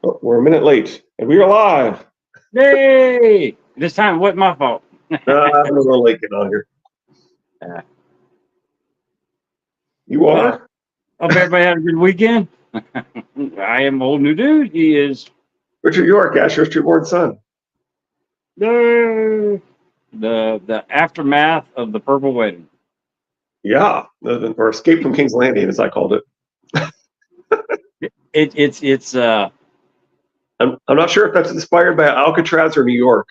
Oh, we're a minute late, and we're alive. Yay! This time, wasn't my fault. I'm a little late getting on here. Uh, You well, are? hope everybody had a good weekend. I am old new dude. He is Richard York, Asher's true-born son. the aftermath of the purple wedding. Yeah, or Escape from King's Landing, as I called it. It's I'm not sure if that's inspired by Alcatraz or New York.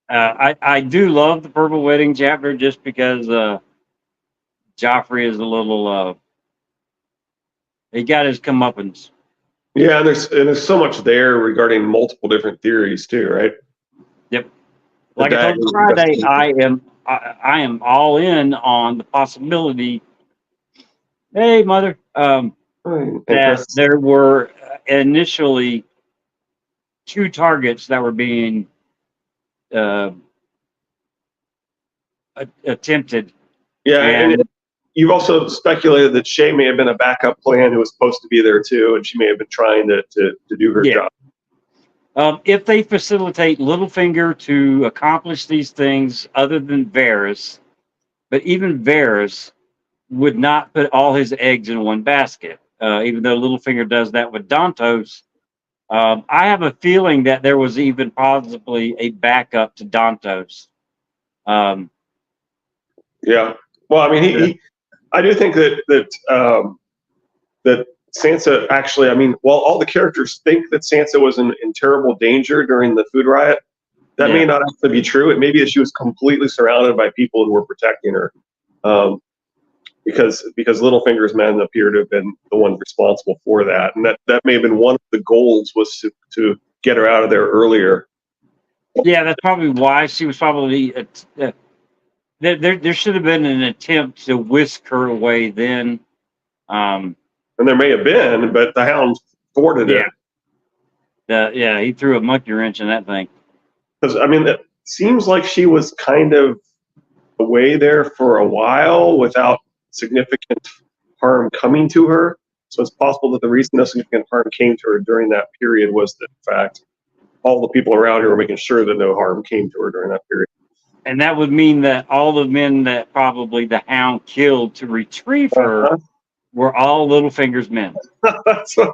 I do love the purple wedding chapter just because Joffrey is a little he got his comeuppance. Yeah, and there's so much there regarding multiple different theories too, right? Yep. The Like I told dagger you Friday, investigation. I am all in on the possibility. Hey, mother. And That Chris, there were initially two targets that were being uh, attempted, yeah, and and you've also speculated that Shay may have been a backup plan who was supposed to be there too, and she may have been trying to do her yeah, job. if they facilitate Littlefinger to accomplish these things, other than Varys, but even Varys would not put all his eggs in one basket. Even though Littlefinger does that with Dantos, I have a feeling that there was even possibly a backup to Dantos. Um, Yeah. Well, I mean, I do think that Sansa actually, I mean, while all the characters think that Sansa was in terrible danger during the food riot, that may yeah, not actually be true. It may be that she was completely surrounded by people who were protecting her, um, because Littlefinger's men appear to have been the ones responsible for that, and that may have been one of the goals was to get her out of there earlier. yeah, that's probably why she was probably. There should have been an attempt to whisk her away then. Um, And there may have been, but the Hound thwarted yeah, it. yeah, he threw a monkey wrench in that thing. Because I mean, it seems like she was kind of away there for a while without significant harm coming to her. So it's possible that the reason no significant harm came to her during that period was that, in fact, all the people around her were making sure that no harm came to her during that period. And that would mean that all the men that probably the Hound killed to retrieve her Uh-huh. were all Littlefinger's men. That's what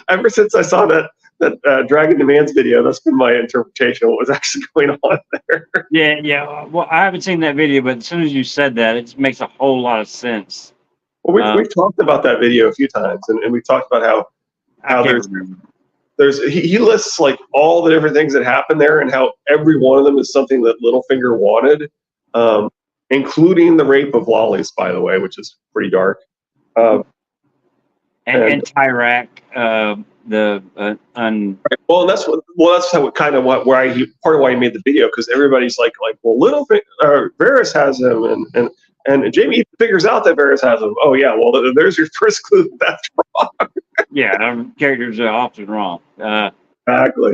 ever since I saw that Dragon Demands video, that's been my interpretation of what was actually going on there. Yeah, yeah. Well, I haven't seen that video, but as soon as you said that, it makes a whole lot of sense. Well, we've talked about that video a few times, and we talked about I how can't remember. he lists like all the different things that happened there, and how every one of them is something that Littlefinger wanted, um, including the rape of Lollies, by the way, which is pretty dark. Um, And Tyrak, the well, and that's how kind of part of why he made the video, because everybody's like well, Varys has him, and Jamie figures out that Varys has him. Oh yeah, well there's your first clue that that's wrong. yeah, characters are often wrong. Exactly.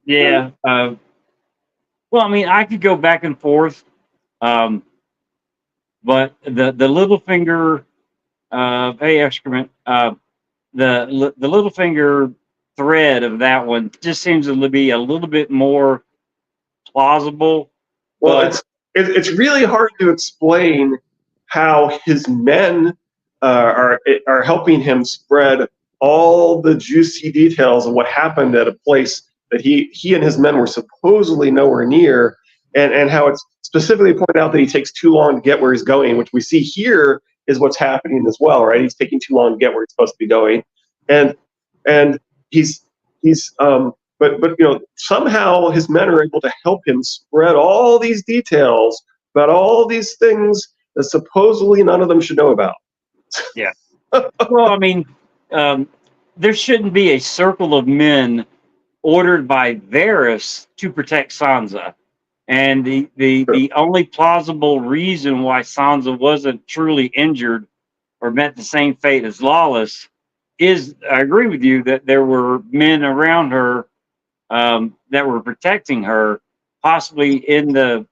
Yeah. Well, I mean, I could go back and forth, but the Littlefinger, hey excrement, the Littlefinger thread of that one just seems to be a little bit more plausible. Well, But it's really hard to explain how his men are helping him spread all the juicy details of what happened at a place that he and his men were supposedly nowhere near, and how it's specifically pointed out that he takes too long to get where he's going, which we see here is what's happening as well, right? He's taking too long to get where he's supposed to be going, and and he's but somehow his men are able to help him spread all these details about all these things that supposedly none of them should know about. yeah, well, I mean, there shouldn't be a circle of men ordered by Varys to protect Sansa. And the only plausible reason why Sansa wasn't truly injured or met the same fate as Lawless is, I agree with you that there were men around her that were protecting her, possibly in the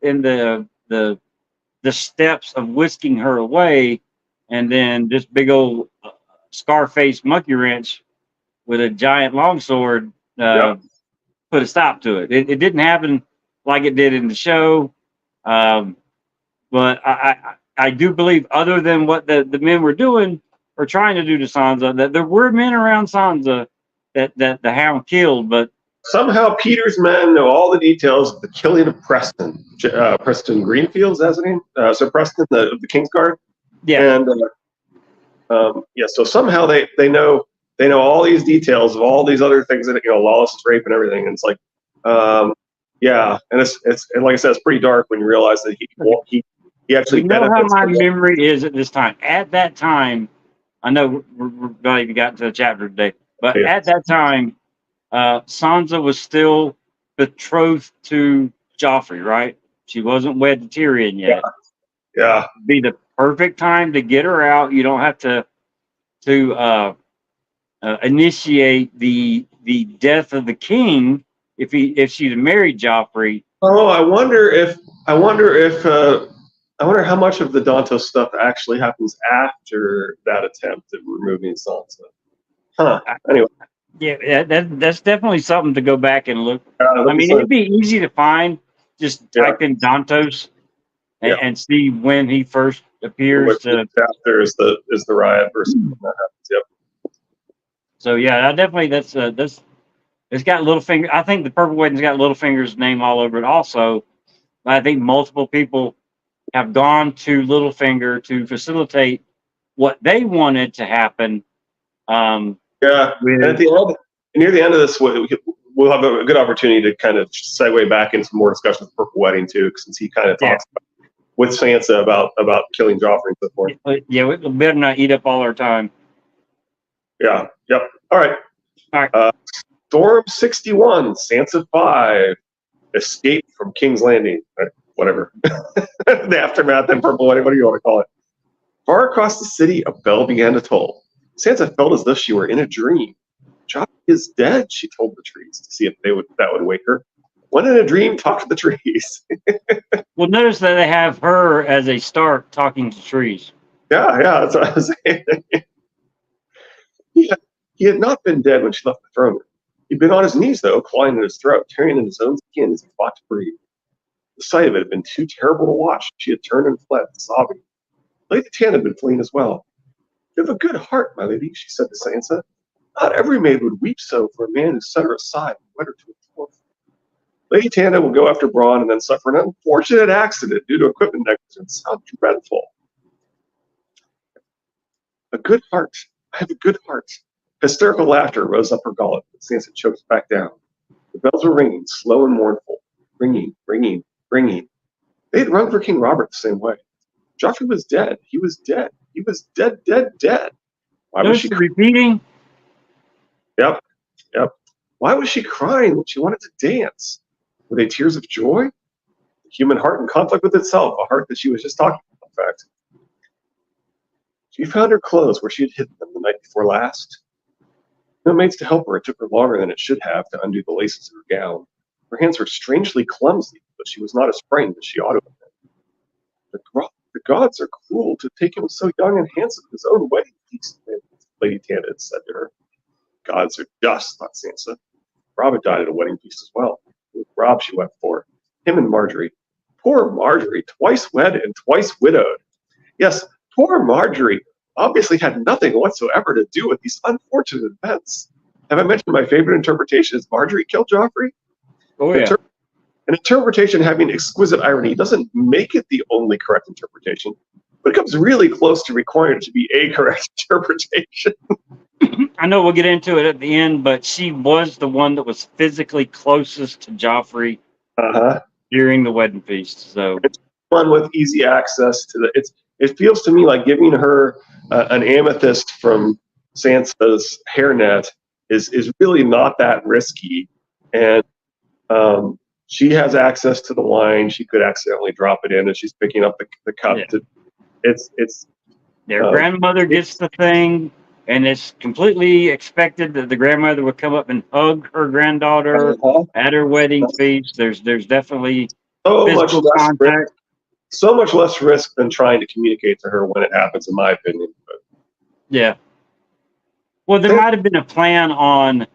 steps of whisking her away. and then this big old Scarface monkey wrench with a giant longsword Yep. put a stop to it. It didn't happen like it did in the show, um, but I do believe, other than what the men were doing or trying to do to Sansa, that there were men around Sansa that the Hound killed. But Somehow Peter's men know all the details of the killing of Preston. Preston Greenfield, is that his name? So Preston, the Kingsguard. yeah, And yeah, so somehow they know all these details of all these other things that, Lawless rape and everything. And it's like, yeah, and it's and like I said, it's pretty dark when you realize that he actually we know how benefits my from it. memory is at this time. At that time, I know we're not even gotten to the chapter today, but Yeah. at that time, Sansa was still betrothed to Joffrey, right? She wasn't wed to Tyrion yet. Yeah. It'd be the perfect time to get her out. You don't have to initiate the death of the king if she'd married Joffrey. Oh, I wonder how much of the Dantos stuff actually happens after that attempt at removing Sansa. Huh. Anyway, Yeah, that's definitely something to go back and look. I mean, it'd be easy to find. Just type in Dantos and see when he first appears. Chapter is the riot versus when that happens. Yep. So yeah, I definitely that's it's got Littlefinger. I think the Purple Wedding's got Littlefinger's name all over it. Also, I think multiple people have gone to Littlefinger to facilitate what they wanted to happen. Yeah, and at the end, near the end of this, we'll have a good opportunity to kind of segue back into more discussion of the Purple Wedding too, since he kind of talks with Sansa about killing Joffrey and so forth. Yeah, we better not eat up all our time. Yeah. Yep. All right. All right. Storm 61, Sansa 5, escape from King's Landing. Whatever. The aftermath and Purple Wedding, what do you want to call it? Far across the city, a bell began to toll. Sansa felt as though she were in a dream. Joffrey is dead, she told the trees to see if that would wake her. When in a dream, talk to the trees. Well, notice that they have her as a Stark talking to trees. Yeah, that's what I was saying. He had not been dead when she left the throne room. He'd been on his knees, though, clawing at his throat, tearing in his own skin as he fought to breathe. The sight of it had been too terrible to watch. She had turned and fled, sobbing. Lady Tan had been fleeing as well. You have a good heart, my lady, she said to Sansa. Not every maid would weep so for a man who set her aside and wed her to a dwarf. Lady Tanda will go after Bronn and then suffer an unfortunate accident due to equipment negligence. How dreadful. A good heart. I have a good heart. Hysterical laughter rose up her gullet, but Sansa choked back down. The bells were ringing, slow and mournful. Ringing, ringing, ringing. They had rung for King Robert the same way. Joffrey was dead. He was dead. He was dead, dead, dead. Why was she repeating? Yep. Why was she crying when she wanted to dance? Were they tears of joy? The human heart in conflict with itself, a heart that she was just talking about, in fact. She found her clothes where she had hidden them the night before last. No maids to help her. It took her longer than it should have to undo the laces of her gown. Her hands were strangely clumsy, but she was not as frightened as she ought to have been. The gods are cruel to take him so young and handsome to his own wedding feast, Lady Tanda had said to her. Gods are just, thought Sansa. Robb had died at a wedding feast as well. It was Robb she wept for. Him and Marjorie. Poor Marjorie, twice wed and twice widowed. Yes, poor Marjorie obviously had nothing whatsoever to do with these unfortunate events. Have I mentioned my favorite interpretation is Marjorie killed Joffrey? Oh, yeah. An interpretation having exquisite irony doesn't make it the only correct interpretation, but it comes really close to requiring it to be a correct interpretation. I know we'll get into it at the end, but she was the one that was physically closest to Joffrey during the wedding feast. So it's one with easy access to the. It feels to me like giving her an amethyst from Sansa's hairnet is really not that risky, and she has access to the wine. She could accidentally drop it in as she's picking up the cup. Yeah. It's their grandmother gets the thing. And it's completely expected that the grandmother would come up and hug her granddaughter at her wedding feast. There's definitely so much less contact. so much less risk than trying to communicate to her when it happens, in my opinion. But Yeah. Well, there might have been a plan on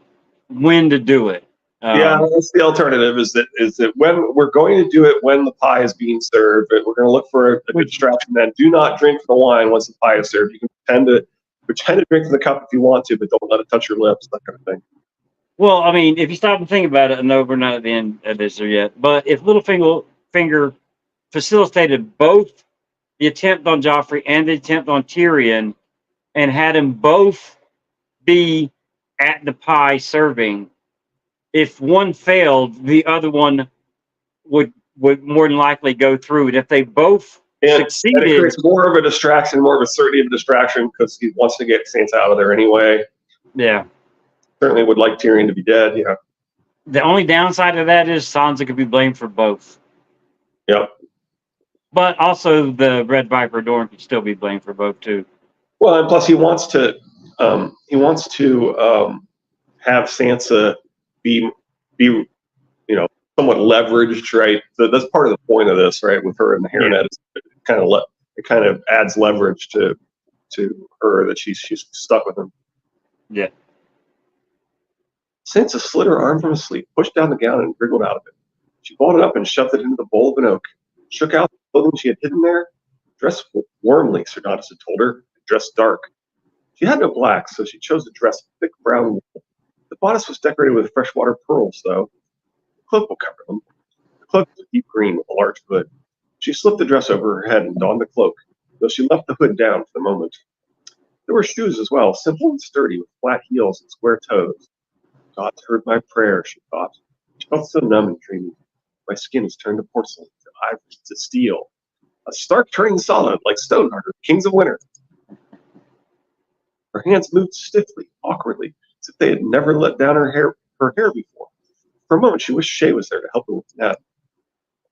when to do it. yeah, that's the alternative. Is that when we're going to do it when the pie is being served, but we're going to look for a good distraction. Then do not drink the wine once the pie is served. You can pretend to drink from the cup if you want to, but don't let it touch your lips. That kind of thing. Well, I mean, if you stop and think about it, I know we're not at the end of this yet, but if Littlefinger facilitated both the attempt on Joffrey and the attempt on Tyrion, and had them both be at the pie serving, if one failed, the other one would more than likely go through. And if they both succeeded, and it creates more of a distraction, more of a certainty of a distraction because he wants to get Sansa out of there anyway. Yeah. Certainly would like Tyrion to be dead. Yeah. The only downside of that is Sansa could be blamed for both. Yep. But also the Red Viper Dorne could still be blamed for both too. Well, and plus he wants to have Sansa be somewhat leveraged, right? So that's part of the point of this, right? With her and the hairnet, it kind of adds leverage to her that she's stuck with him. Yeah. Sansa slid her arm from his sleeve, pushed down the gown, and wriggled out of it. She balled it up and shoved it into the bowl of an oak, shook out the clothing she had hidden there. Dressed warmly, Sir Dontus had told her, dressed dark. She had no black, so she chose to dress thick brown wool. The bodice was decorated with freshwater pearls, though. The cloak will cover them. The cloak was deep green with a large hood. She slipped the dress over her head and donned the cloak, though she left the hood down for the moment. There were shoes as well, simple and sturdy, with flat heels and square toes. God's heard my prayer, she thought. She felt so numb and dreamy. My skin has turned to porcelain, to ivory, to steel. A stark turning solid, like Stoneheart or Kings of Winter. Her hands moved stiffly, awkwardly, as if they had never let down her hair before. For a moment, she wished Shay was there to help her with the net.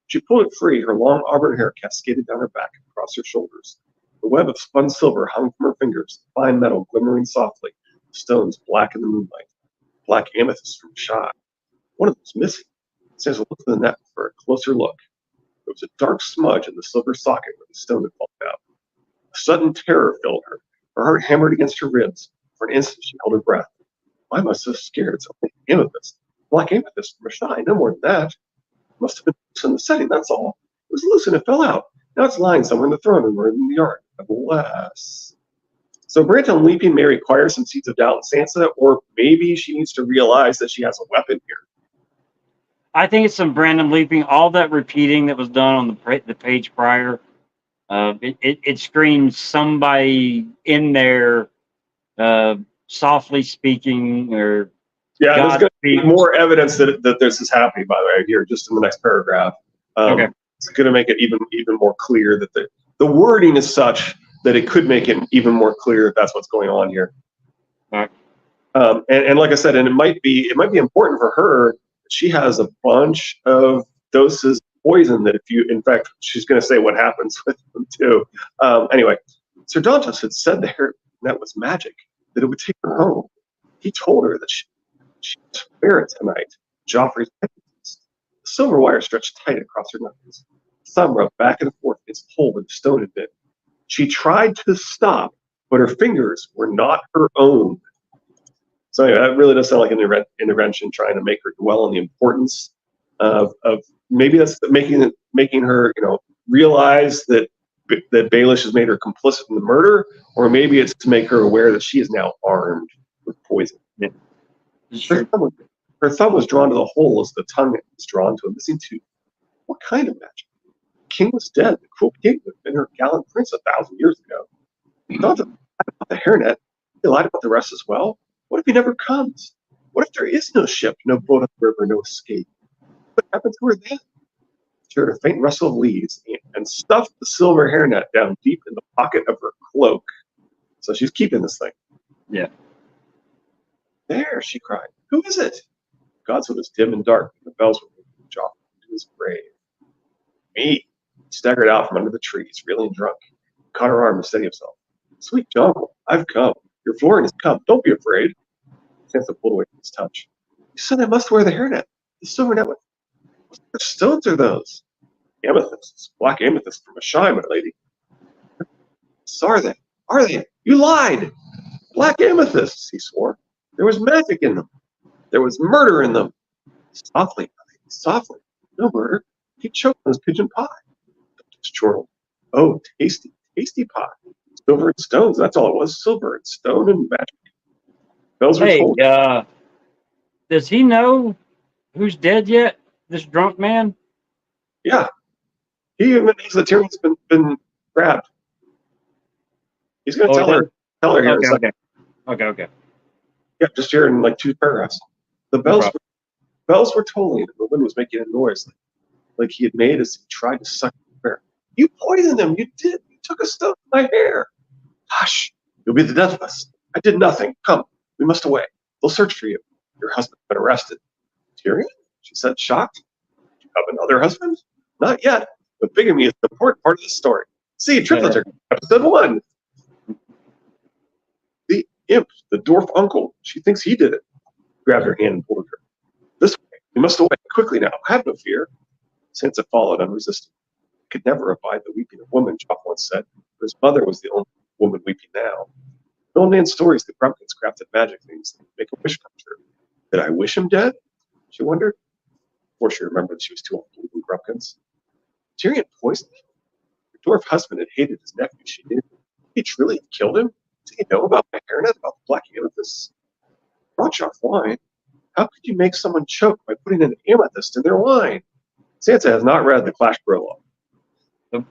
She pulled it free. Her long auburn hair cascaded down her back and across her shoulders. The web of spun silver hung from her fingers, fine metal glimmering softly, the stones black in the moonlight. Black amethyst from Shai. One of them was missing. Sansa looked at the net for a closer look. There was a dark smudge in the silver socket where the stone had fallen out. A sudden terror filled her. Her heart hammered against her ribs. For an instant she held her breath. Why am I so scared? It's only amethyst. Black amethyst from Shai, no more than that. It must have been loose in the setting, that's all. It was loose and it fell out. Now it's lying somewhere in the throne room or in the yard. Alas. So Brandon Leaping may require some seeds of doubt in Sansa, or maybe she needs to realize that she has a weapon here. I think it's some Brandon Leaping. All that repeating that was done on the page prior, it screams somebody in there softly speaking or yeah. God There's going to be speaks. more evidence that this is happening. By the way, here just in the next paragraph. Okay. It's going to make it even more clear that the wording is such that it could make it even more clear that that's what's going on here. All right. And like I said, and it might be important for her. She has a bunch of doses of poison that in fact, she's going to say what happens with them too. Anyway, Sir Dontos had said to her that was magic, that it would take her home. He told her that she must wear it tonight. Joffrey's penance. The silver wire stretched tight across her knuckles. The thumb rubbed back and forth against the hole where the stone had been. She tried to stop, but her fingers were not her own. So anyway, that really does sound like an intervention trying to make her dwell on the importance of maybe that's making her realize that Baelish has made her complicit in the murder, or maybe it's to make her aware that she is now armed with poison. Yeah. Her thumb was drawn to the hole as the tongue was drawn to a missing tooth. What kind of magic? The king was dead. The cruel king would have been her gallant prince 1,000 years ago. Not about the hairnet. He lied about the rest as well. What if he never comes? What if there is no ship, no boat up the river, no escape? What happened to her then? She heard a faint rustle of leaves and stuffed the silver hairnet down deep in the pocket of her cloak. So she's keeping this thing. Yeah. There, she cried. Who is it? Godswood was dim and dark, and the bells were ringing. Joffrey into his grave. Me. He staggered out from under the trees, reeling drunk. He caught her arm to steady himself. Sweet Jonquil, I've come. Your Florian has come. Don't be afraid. Sansa pulled away from his touch. You said I must wear the hairnet. The silver net. What stones are those? Amethysts, black amethysts from a shy, my lady. Are they? Are they? You lied! Black amethysts, he swore. There was magic in them. There was murder in them. Softly, my lady, softly. No murder. He choked on his pigeon pie. It's chortled. Oh, tasty, tasty pie. Silver and stones, that's all it was. Silver and stone and magic. Bells were Hey, told. does he know who's dead yet? This drunk man? Yeah, he even knows that Tyrion's been grabbed. He's going to Oh, tell he her. does? Tell her here in a Okay, second. okay. Yeah, just here in like 2 paragraphs. The No bells problem. bells were tolling, and the wind was making a noise like he had made as he tried to suck the bear. You poisoned him. You did. You took a stone in my hair. Hush. You'll be the death of us. I did nothing. Come. We must away. They'll search for you. Your husband's been arrested. Tyrion? She said, shocked. Do you have another husband? Not yet. But bigamy is an important part of this story. See, Tripleter, episode 1. The imp, the dwarf uncle. She thinks he did it. Grabbed her hand and pulled her. This way. We must away. Quickly now. Have no fear. Sansa followed unresisting. Could never abide the weeping of women, Joff once said. For his mother was the only woman weeping now. In old man's stories, the Grumpkins crafted magic things that make a wish come true. Did I wish him dead? She wondered, before she remembered she was too old to believe in Grumpkins. Tyrion poisoned him. Her dwarf husband had hated his nephew, she knew. He truly had killed him? Did he know about my hairnet, about the black amethyst? Brought Joff wine. How could you make someone choke by putting an amethyst in their wine? Sansa has not read the Clash prologue. Nope.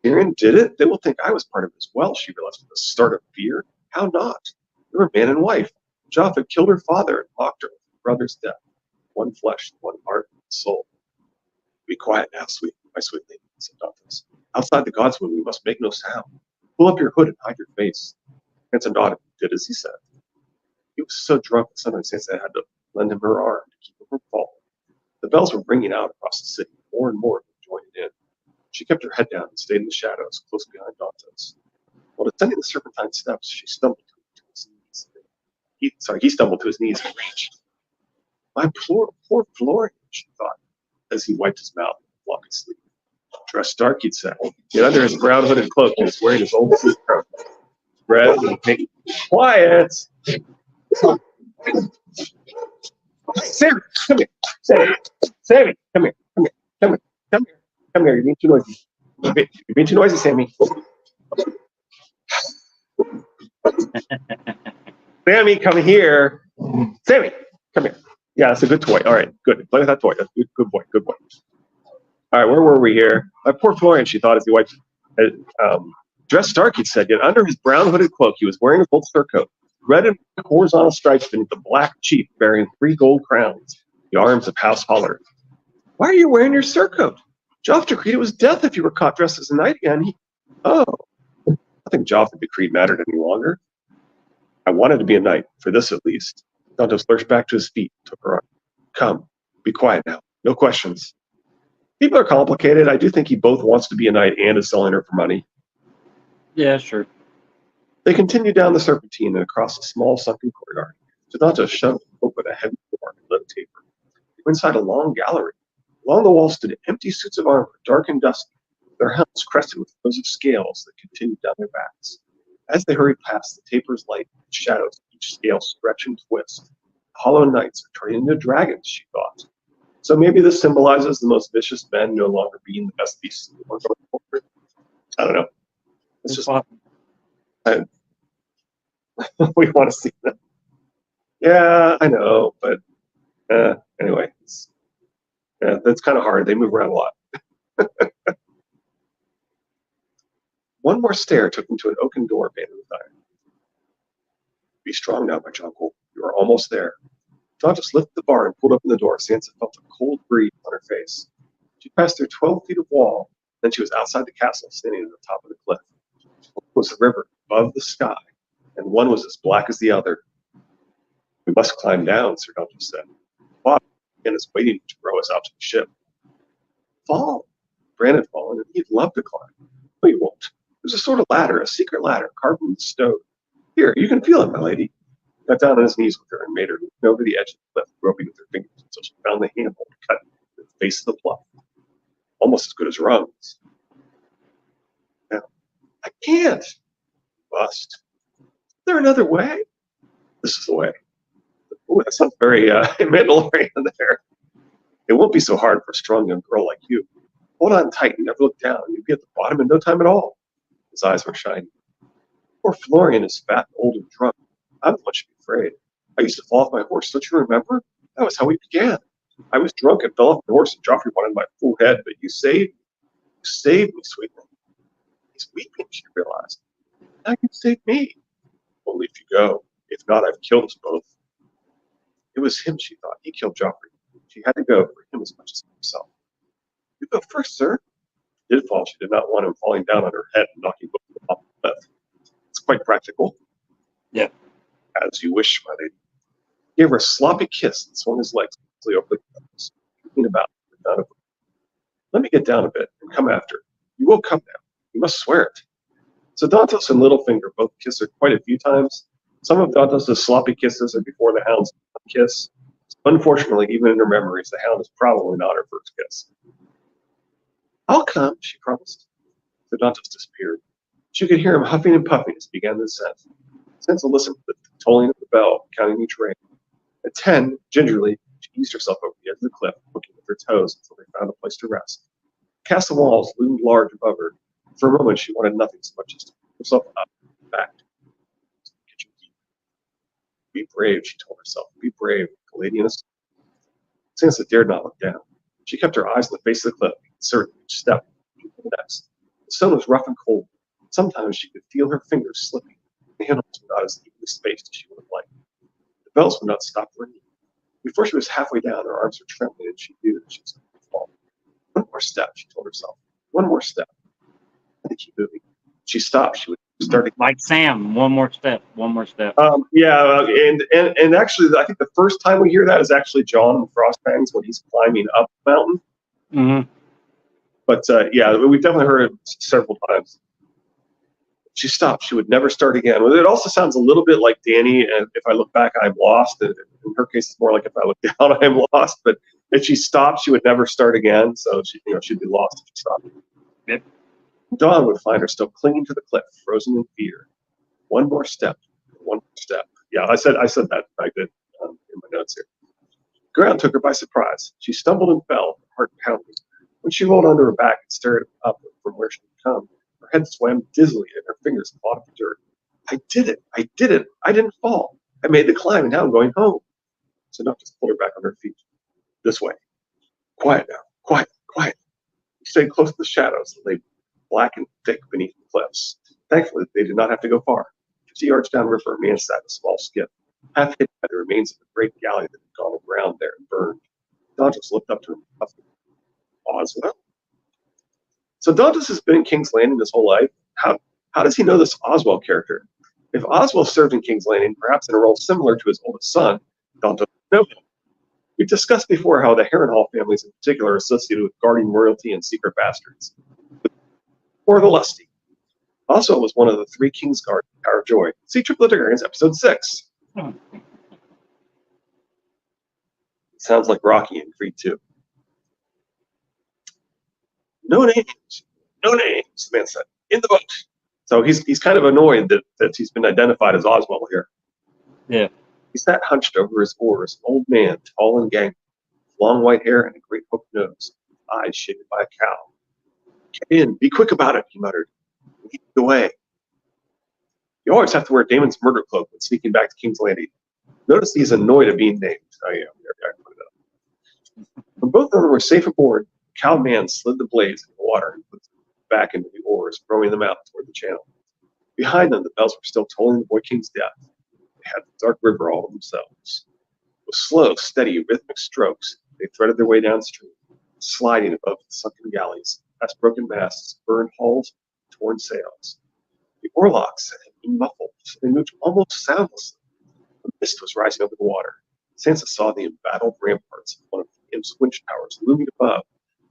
Tyrion did it? They will think I was part of it as well, she realized with a start of fear. How not? They were man and wife. Joff had killed her father and mocked her with her brother's death. One flesh, one heart, and soul. Be quiet now, my sweet lady, said Dantes. Outside the gods' wound, we must make no sound. Pull up your hood and hide your face. Sansa nodded, did as he said. He was so drunk that sometimes Sansa had to lend him her arm to keep him from falling. The bells were ringing out across the city. More and more of them joined in. She kept her head down and stayed in the shadows, close behind Dantes. While descending the serpentine steps, she stumbled to his knees. He stumbled to his knees and reached. My poor Florian, she thought, as he wiped his mouth with a floppy sleeve. Dressed dark, he'd said, yet under his brown hooded cloak he was wearing his old suit coat. Red and pink. Quiet! Sammy, come here. Sammy, come here. Come here. You're being too noisy. You're being too noisy, Sammy. Sammy, come here. Sammy, come here. Yeah, that's a good toy. All right, good. Play with that toy. That's good boy. Good boy. All right, where were we here? My poor Florian, she thought as he wiped. Dressed dark, he said, yet under his brown hooded cloak he was wearing a gold surcoat, red and horizontal stripes beneath the black chief bearing 3 gold crowns, the arms of House Holler. Why are you wearing your surcoat? Joff decreed it was death if you were caught dressed as a knight again. I think Joff had decreed mattered any longer. I wanted to be a knight, for this at least. Dantos lurched back to his feet and took her arm. Come, be quiet now. No questions. People are complicated. I do think he both wants to be a knight and is selling her for money. Yeah, sure. They continued down the serpentine and across a small sunken courtyard. Dantos shoved open a heavy door and lit a taper. They were inside a long gallery. Along the wall stood empty suits of armor, dark and dusty, their helmets crested with rows of scales that continued down their backs. As they hurried past, the taper's light and shadows of each scale stretch and twist. The hollow knights are turning into dragons, she thought. So maybe this symbolizes the most vicious men no longer being the best beasts in the world going forward. I don't know. It's just we want to see them. Yeah, I know, but anyway, that's kind of hard. They move around a lot. One more stair took them to an oaken door banded with iron. Be strong now, my uncle. You are almost there. John just lifted the bar and pulled open the door. Sansa felt a cold breeze on her face. She passed through 12 feet of wall. Then she was outside the castle, standing at the top of the cliff. One was a river above the sky, and one was as black as the other. We must climb down, Sir Duncan said. Bob is waiting to row us out to the ship. Fall. Bran had fallen, and he'd love to climb. No, you won't. There's a sort of ladder, a secret ladder, carved in the stone. Here, you can feel it, my lady. He got down on his knees with her and made her lean over the edge of the cliff, groping with her fingers until she found the handle cut in the face of the bluff. almost as good as rungs. Now, I can't. Must. Is there another way? This is the way. Ooh, that sounds very Mandalorian there. It won't be so hard for a strong young girl like you. Hold on tight and never look down. You'll be at the bottom in no time at all. His eyes were shining. Poor Florian is fat, old, and drunk. I'm the one should be afraid. I used to fall off my horse. Don't you remember? That was how we began. I was drunk and fell off the horse, and Joffrey wanted my full head, but you saved me, sweetly. He's weeping, she realized. Now you saved me. Only if you go. If not, I've killed us both. It was him, she thought. He killed Joffrey. She had to go for him as much as herself. You go first, sir. She did fall. She did not want him falling down on her head and knocking both of them off the cliff. It's quite practical. Yeah. As you wish, my lady. He gave her a sloppy kiss and swung his legs over the cliffs, kicking about. Let me get down a bit and come after. You will come now. You must swear it. So Dantos and Littlefinger both kissed her quite a few times. Some of Dantos' sloppy kisses are before the Hound's kiss. Unfortunately, even in her memories, the Hound is probably not her first kiss. I'll come, she promised. So Dantos disappeared. She could hear him huffing and puffing as he began the descent. Sansa listened to the tolling of the bell, counting each ring. At 10, gingerly, she eased herself over the edge of the cliff, looking with her toes until they found a place to rest. The castle walls loomed large above her. For a moment, she wanted nothing so much as to pick herself up and back to the kitchen keep. Be brave, she told herself. Be brave, like a lady in a storm. Sansa dared not look down. She kept her eyes on the face of the cliff, certain each step to the next. The stone was rough and cold. Sometimes she could feel her fingers slipping. The handles were not as evenly spaced as she would have liked. The bells would not stop ringing. Before she was halfway down, her arms were trembling, and she knew that she was going to fall. One more step, she told herself. One more step. And keep moving. She stopped. She was starting. Like Sam, one more step, one more step. And actually, I think the first time we hear that is actually Jon in the Frostfangs when he's climbing up the mountain. Mm-hmm. But we've definitely heard it several times. She stopped. She would never start again. Well, it also sounds a little bit like Dany, and if I look back, I'm lost. In her case, it's more like if I look down, I'm lost. But if she stopped, she would never start again. So she'd be lost if she stopped. Yep. Dawn would find her still clinging to the cliff, frozen in fear. One more step. One more step. Yeah, I said that. I did in my notes here. The ground took her by surprise. She stumbled and fell, her heart pounding. When she rolled onto her back and stared up from where she had come, her head swam dizzily and her fingers clawed at the dirt. I did it. I did it. I didn't fall. I made the climb and now I'm going home. So Doc just pulled her back on her feet. This way. Quiet now. Quiet. Quiet. She stayed close to the shadows that lay black and thick beneath the cliffs. Thankfully, they did not have to go far. 50 yards downriver, a man sat in a small skiff, half hidden by the remains of a great galley that had gone aground there and burned. Dantos looked up to him, puffing. Oswell? So Dantos has been in King's Landing his whole life. How does he know this Oswell character? If Oswell served in King's Landing, perhaps in a role similar to his oldest son, Dantos would know him. We've discussed before how the Harrenhal families in particular are associated with guarding royalty and secret bastards. Or the lusty. Oswell was one of the 3 Kingsguard in Tower of Joy. See Triple Targaryens episode 6. Sounds like Rocky in Creed 2. No names. No names, the man said. In the boat. So he's kind of annoyed that he's been identified as Oswell here. Yeah. He sat hunched over his oars, an old man, tall and gangly, with long white hair and a great hooked nose, eyes shaded by a cow. Get in, be quick about it, he muttered. Lead the way. You always have to wear Damon's murder cloak when sneaking back to King's Landing. Notice he's annoyed at being named. Oh yeah, I put it up. When both of them were safe aboard, the cow man slid the blades in the water and put them back into the oars, rowing them out toward the channel. Behind them, the bells were still tolling the Boy King's death. They had the dark river all to themselves. With slow, steady, rhythmic strokes, they threaded their way downstream, sliding above the sunken galleys, past broken masts, burned hulls, torn sails. The oarlocks had been muffled, so they moved almost soundlessly. The mist was rising over the water. Sansa saw the embattled ramparts of one of the Imp's winch towers looming above.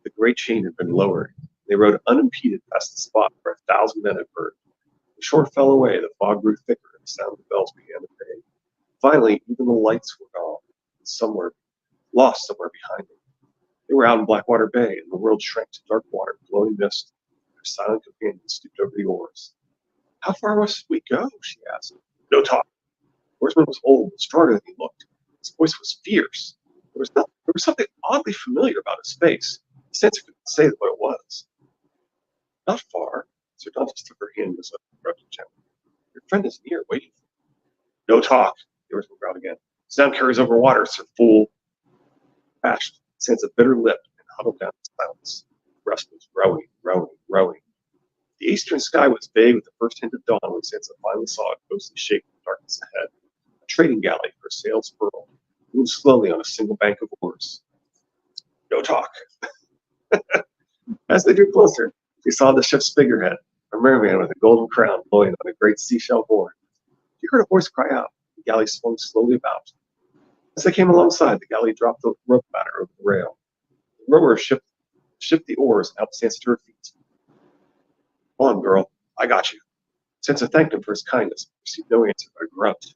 The great chain had been lowered. They rode unimpeded past the spot where 1,000 men had burned. The shore fell away, the fog grew thicker, and the sound of the bells began to fade. Finally, even the lights were gone, lost somewhere behind them. They were out in Blackwater Bay, and the world shrank to dark water, glowing mist. Their silent companion stooped over the oars. "How far must we go?" she asked. "No talk." The oarsman was old and stronger than he looked. His voice was fierce. There was something oddly familiar about his face. Sansa couldn't say what it was. "Not far." Sir Dantas took her hand and rubbed it gently. "Your friend is near, waiting for you." "No talk," the oarsman growled again. "Sound carries over water, Sir Fool." Ashed, Sansa bit her lip and huddled down in silence. The rest was rowing, rowing, rowing. The eastern sky was vague with the first hint of dawn when Sansa finally saw a ghostly shape in the darkness ahead. A trading galley, her sails furled, moved slowly on a single bank of oars. "No talk." As they drew closer, she saw the ship's figurehead, a merman with a golden crown blowing on a great seashell board. She heard a voice cry out. The galley swung slowly about. As they came alongside, the galley dropped the rope ladder over the rail. The rower shipped the oars and helped Sansa to her feet. "Come on, girl. I got you." Sansa thanked him for his kindness, but received no answer but a grunt.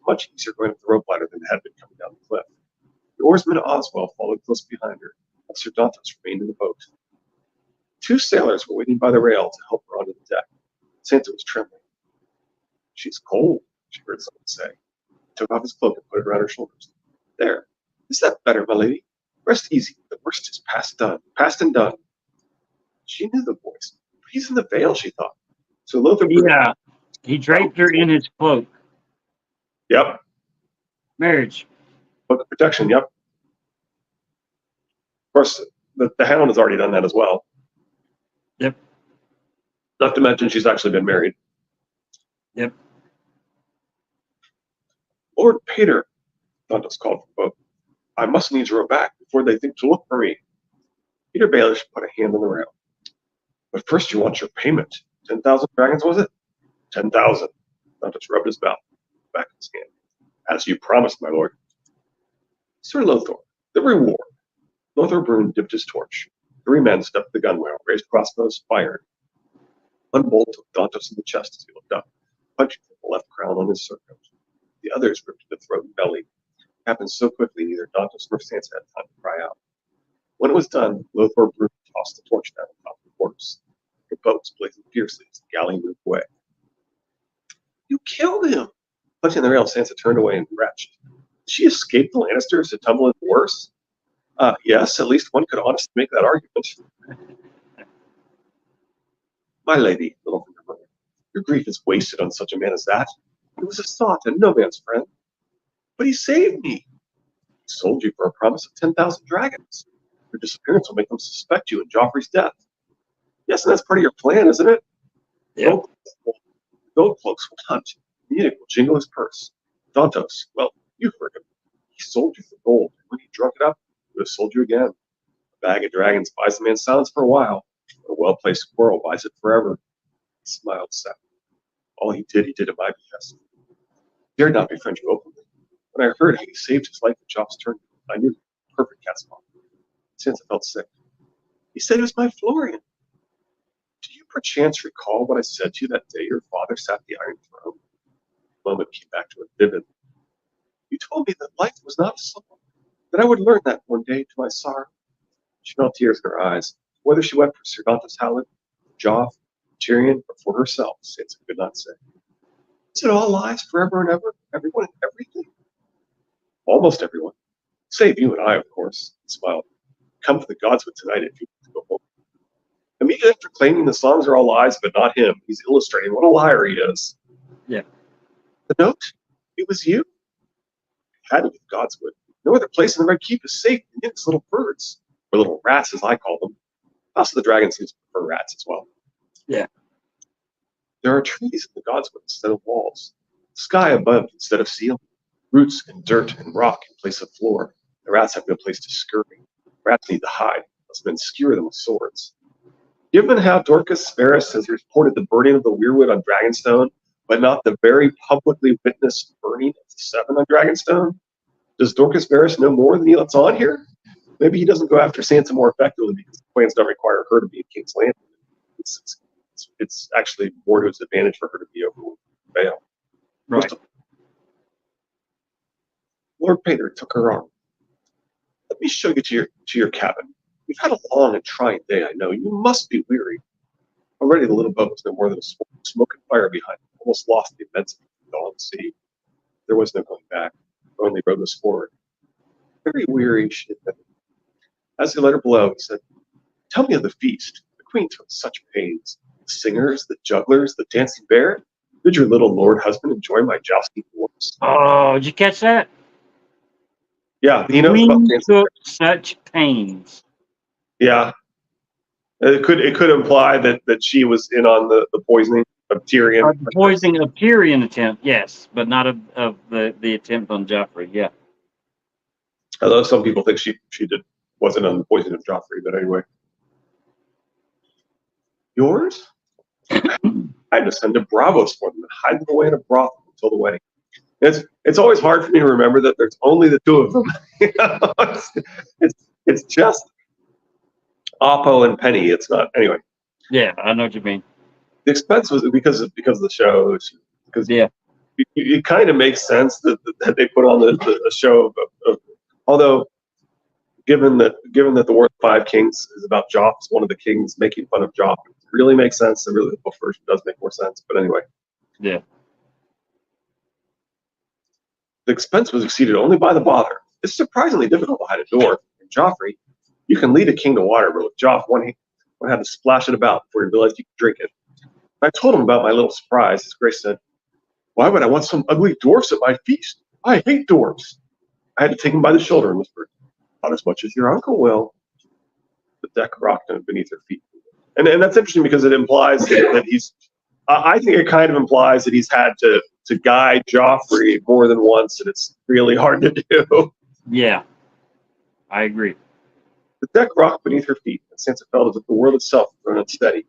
Much easier going up the rope ladder than it had been coming down the cliff. The oarsman Oswell followed close behind her, while Sir Dantas remained in the boat. Two sailors were waiting by the rail to help her onto the deck. Sansa was trembling. "She's cold," she heard someone say. He took off his cloak and put it around her shoulders. "There. Is that better, my lady? Rest easy. The worst is past and done." She knew the voice. "But he's in the veil," she thought. So Lothar. Yeah, he draped her in his cloak. Yep. Marriage. Cloak of protection. Yep. Of course, the Hound has already done that as well. Yep. Not to mention she's actually been married. Yep. "Lord Peter," Dantas called from the boat. "I must needs row back before they think to look for me." Peter Baelish put a hand on the rail. "But first you want your payment. 10,000 dragons, was it?" 10,000. Dantas rubbed his mouth, back of his hand. "As you promised, my lord." "Sir Lothar, the reward." Lothar Brune dipped his torch. 3 men stepped to the gunwale, raised crossbows, fired. One bolt took Dantas in the chest as he looked up, punching from the left crown on his surcoat. The others ripped the throat and belly. It happened so quickly neither Dantas nor Sansa had time to cry out. When it was done, Lothar Brune tossed the torch down on top of the corpse. The boat was blazing fiercely as the galley moved away. "You killed him!" Clutching the rail, Sansa turned away and retched. Did she escape the Lannisters to tumble into worse? Yes, at least one could honestly make that argument. "My lady," Littlefinger murmured, "your grief is wasted on such a man as that. He was a sot and no man's friend." "But he saved me." "He sold you for a promise of 10,000 dragons. Your disappearance will make them suspect you in Joffrey's death." "Yes, and that's part of your plan, isn't it?" Yep. Gold cloaks will hunt. Munich will jingle his purse. Dantos, well, you heard him. He sold you for gold, and when he drunk it up, he would have sold you again. A bag of dragons buys the man silence for a while, but a well-placed squirrel buys it forever. He smiled sadly. All he did at my behest. I dared not befriend you openly. When I heard how you saved his life at Joff's turn, I knew he was a perfect cat's paw. Since I felt sick. He said he was my Florian. Do you perchance recall what I said to you that day your father sat the Iron Throne? The moment came back to her vividly. You told me that life was not a song, that I would learn that one day to my sorrow. She felt tears in her eyes. Whether she wept for Sir Dantas Howland, for Joff, Tyrion, or for herself, Sansa could not say. Is it all lies forever and ever? Everyone and everything? Almost everyone. Save you and I, of course. He smiled. Come to the Godswood tonight if you want to go home. Immediately after claiming the songs are all lies, but not him, he's illustrating what a liar he is. Yeah. The note? It was you? It had to be Godswood. No other place in the Red Keep is safe than its little birds. Or little rats, as I call them. Also, the dragons seem to prefer rats as well. Yeah. There are trees in the Godswood instead of walls. Sky above instead of ceiling. Roots and dirt and rock in place of floor. The rats have no place to scurry. Rats need to hide, lest men skewer them with swords. Given how Dorcas Ferris has reported the burning of the Weirwood on Dragonstone, but not the very publicly witnessed burning of the Seven on Dragonstone, does Dorcas Ferris know more than he lets on here? Maybe he doesn't go after Sansa more effectively because the plans don't require her to be in King's Landing. It's actually more to his advantage for her to be over Vale. Right. Lord Peter took her arm. Let me show you to your cabin. You've had a long and trying day, I know. You must be weary. Already the little boat was no more than a smoke and fire behind it, almost lost the immensity of the dawn sea. There was no going back. The only road was forward. Very weary, she admitted. As he let her below, he said, "Tell me of the feast. The queen took such pains. The singers, the jugglers, the dancing bear. Did your little lord husband enjoy my jousting dwarfs?" Oh, did you catch that? Yeah, he knows about Queen dancing took bears. such pains. Yeah, it could imply that she was in on the poisoning of Tyrion. The poisoning of Tyrion attempt, yes, but not of the attempt on Joffrey. Yeah. Although some people think she wasn't on the poisoning of Joffrey, but anyway. Yours? I had to send to Bravos for them and hide them away in a brothel until the wedding. It's always hard for me to remember that there's only the two of them. It's just Oppo and Penny. It's not anyway. Yeah, I know what you mean. The expense was because of the show. Because Yeah. it kind of makes sense that they put on the show of although given that the War of the Five Kings is about Joff, one of the kings making fun of Joff, it really makes sense. The book version does make more sense. But anyway, Yeah. the expense was exceeded only by the bother. It's surprisingly difficult to hide a door. In Joffrey, you can lead a king to water, but with Joff, one had to splash it about before he realized you could drink it. I told him about my little surprise. His Grace said, "Why would I want some ugly dwarfs at my feast? I hate dwarfs." I had to take him by the shoulder and whispered, "Not as much as your uncle will." The deck rocked beneath her feet. And that's interesting because it implies that he's. I think it kind of implies that he's had to guide Joffrey more than once, and it's really hard to do. Yeah. I agree. The deck rocked beneath her feet, and Sansa felt as if the world itself had grown unsteady.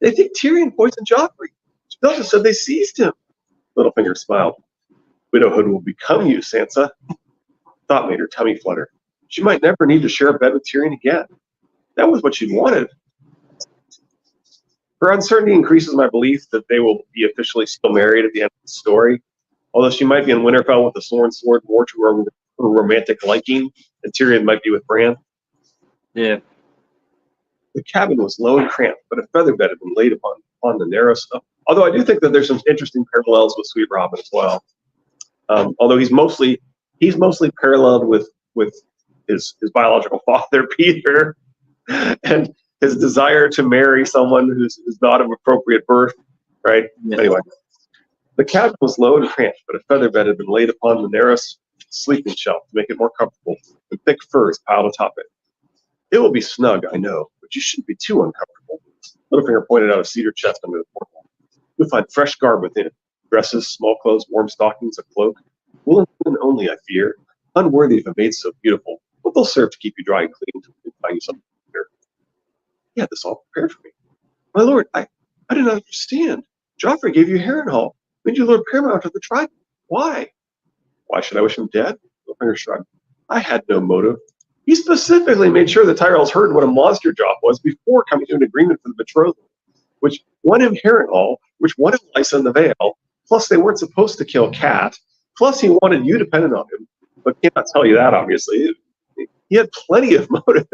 "They think Tyrion poisoned Joffrey. Spells said they seized him." Littlefinger smiled. "Widowhood will become you, Sansa." Thought made her tummy flutter. She might never need to share a bed with Tyrion again. That was what she wanted. Her uncertainty increases my belief that they will be officially still married at the end of the story. Although she might be in Winterfell with the Sworn Sword more to her romantic liking, and Tyrion might be with Bran. Yeah. The cabin was low and cramped, but a feather bed had been laid upon the narrow stuff. Although I do think that there's some interesting parallels with Sweet Robin as well. Although he's mostly paralleled with his biological father, Peter, and his desire to marry someone who's not of appropriate birth, right? Yeah. Anyway, the cabin was low and cramped, but a feather bed had been laid upon the narrowest sleeping shelf to make it more comfortable, and thick furs piled atop it. "It will be snug, I know, but you shouldn't be too uncomfortable." Littlefinger pointed out a cedar chest under the portal. "You'll find fresh garb within: dresses, small clothes, warm stockings, a cloak. Woolen only, I fear, unworthy of a maid so beautiful, but they'll serve to keep you dry and clean until we can find you something better." "He had this all prepared for me." "My lord, I do not understand. Joffrey gave you Harrenhal, made you Lord Paramount of the Trident. Why?" "Why should I wish him dead?" Littlefinger shrugged. "I had no motive. He specifically made sure the Tyrells heard what a monster Joff was before coming to an agreement for the betrothal, which won him Harrenhal, which won him Lysa in the Vale, plus they weren't supposed to kill Cat, plus he wanted you dependent on him, but cannot tell you that, obviously. He had plenty of motive."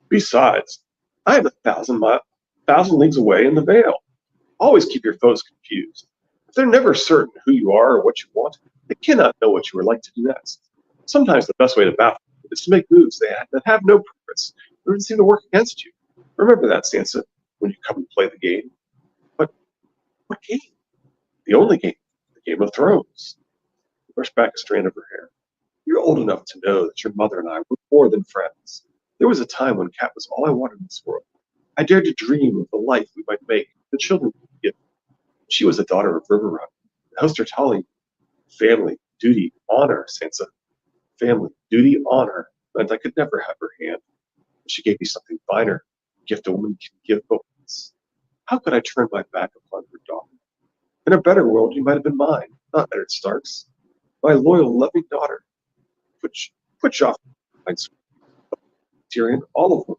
"Besides, I am 1,000 leagues away in the Vale. Always keep your foes confused. If they're never certain who you are or what you want, they cannot know what you are like to do next. Sometimes the best way to baffle them is to make moves that have no purpose or even seem to work against you. Remember that, Sansa, when you come and play the game." "But what game?" "The only game, the Game of Thrones." He brushed back a strand of her hair. "You're old enough to know that your mother and I were more than friends. There was a time when Cat was all I wanted in this world. I dared to dream of the life we might make, the children we could give. She was a daughter of Riverrun. Hoster Tully. Family, duty, honor, Sansa. Family, duty, honor meant I could never have her hand. She gave me something finer, a gift a woman can give but once. How could I turn my back upon her daughter? In a better world, you might have been mine, not Eddard Stark's. My loyal, loving daughter. Put off my Tyrion, all of them.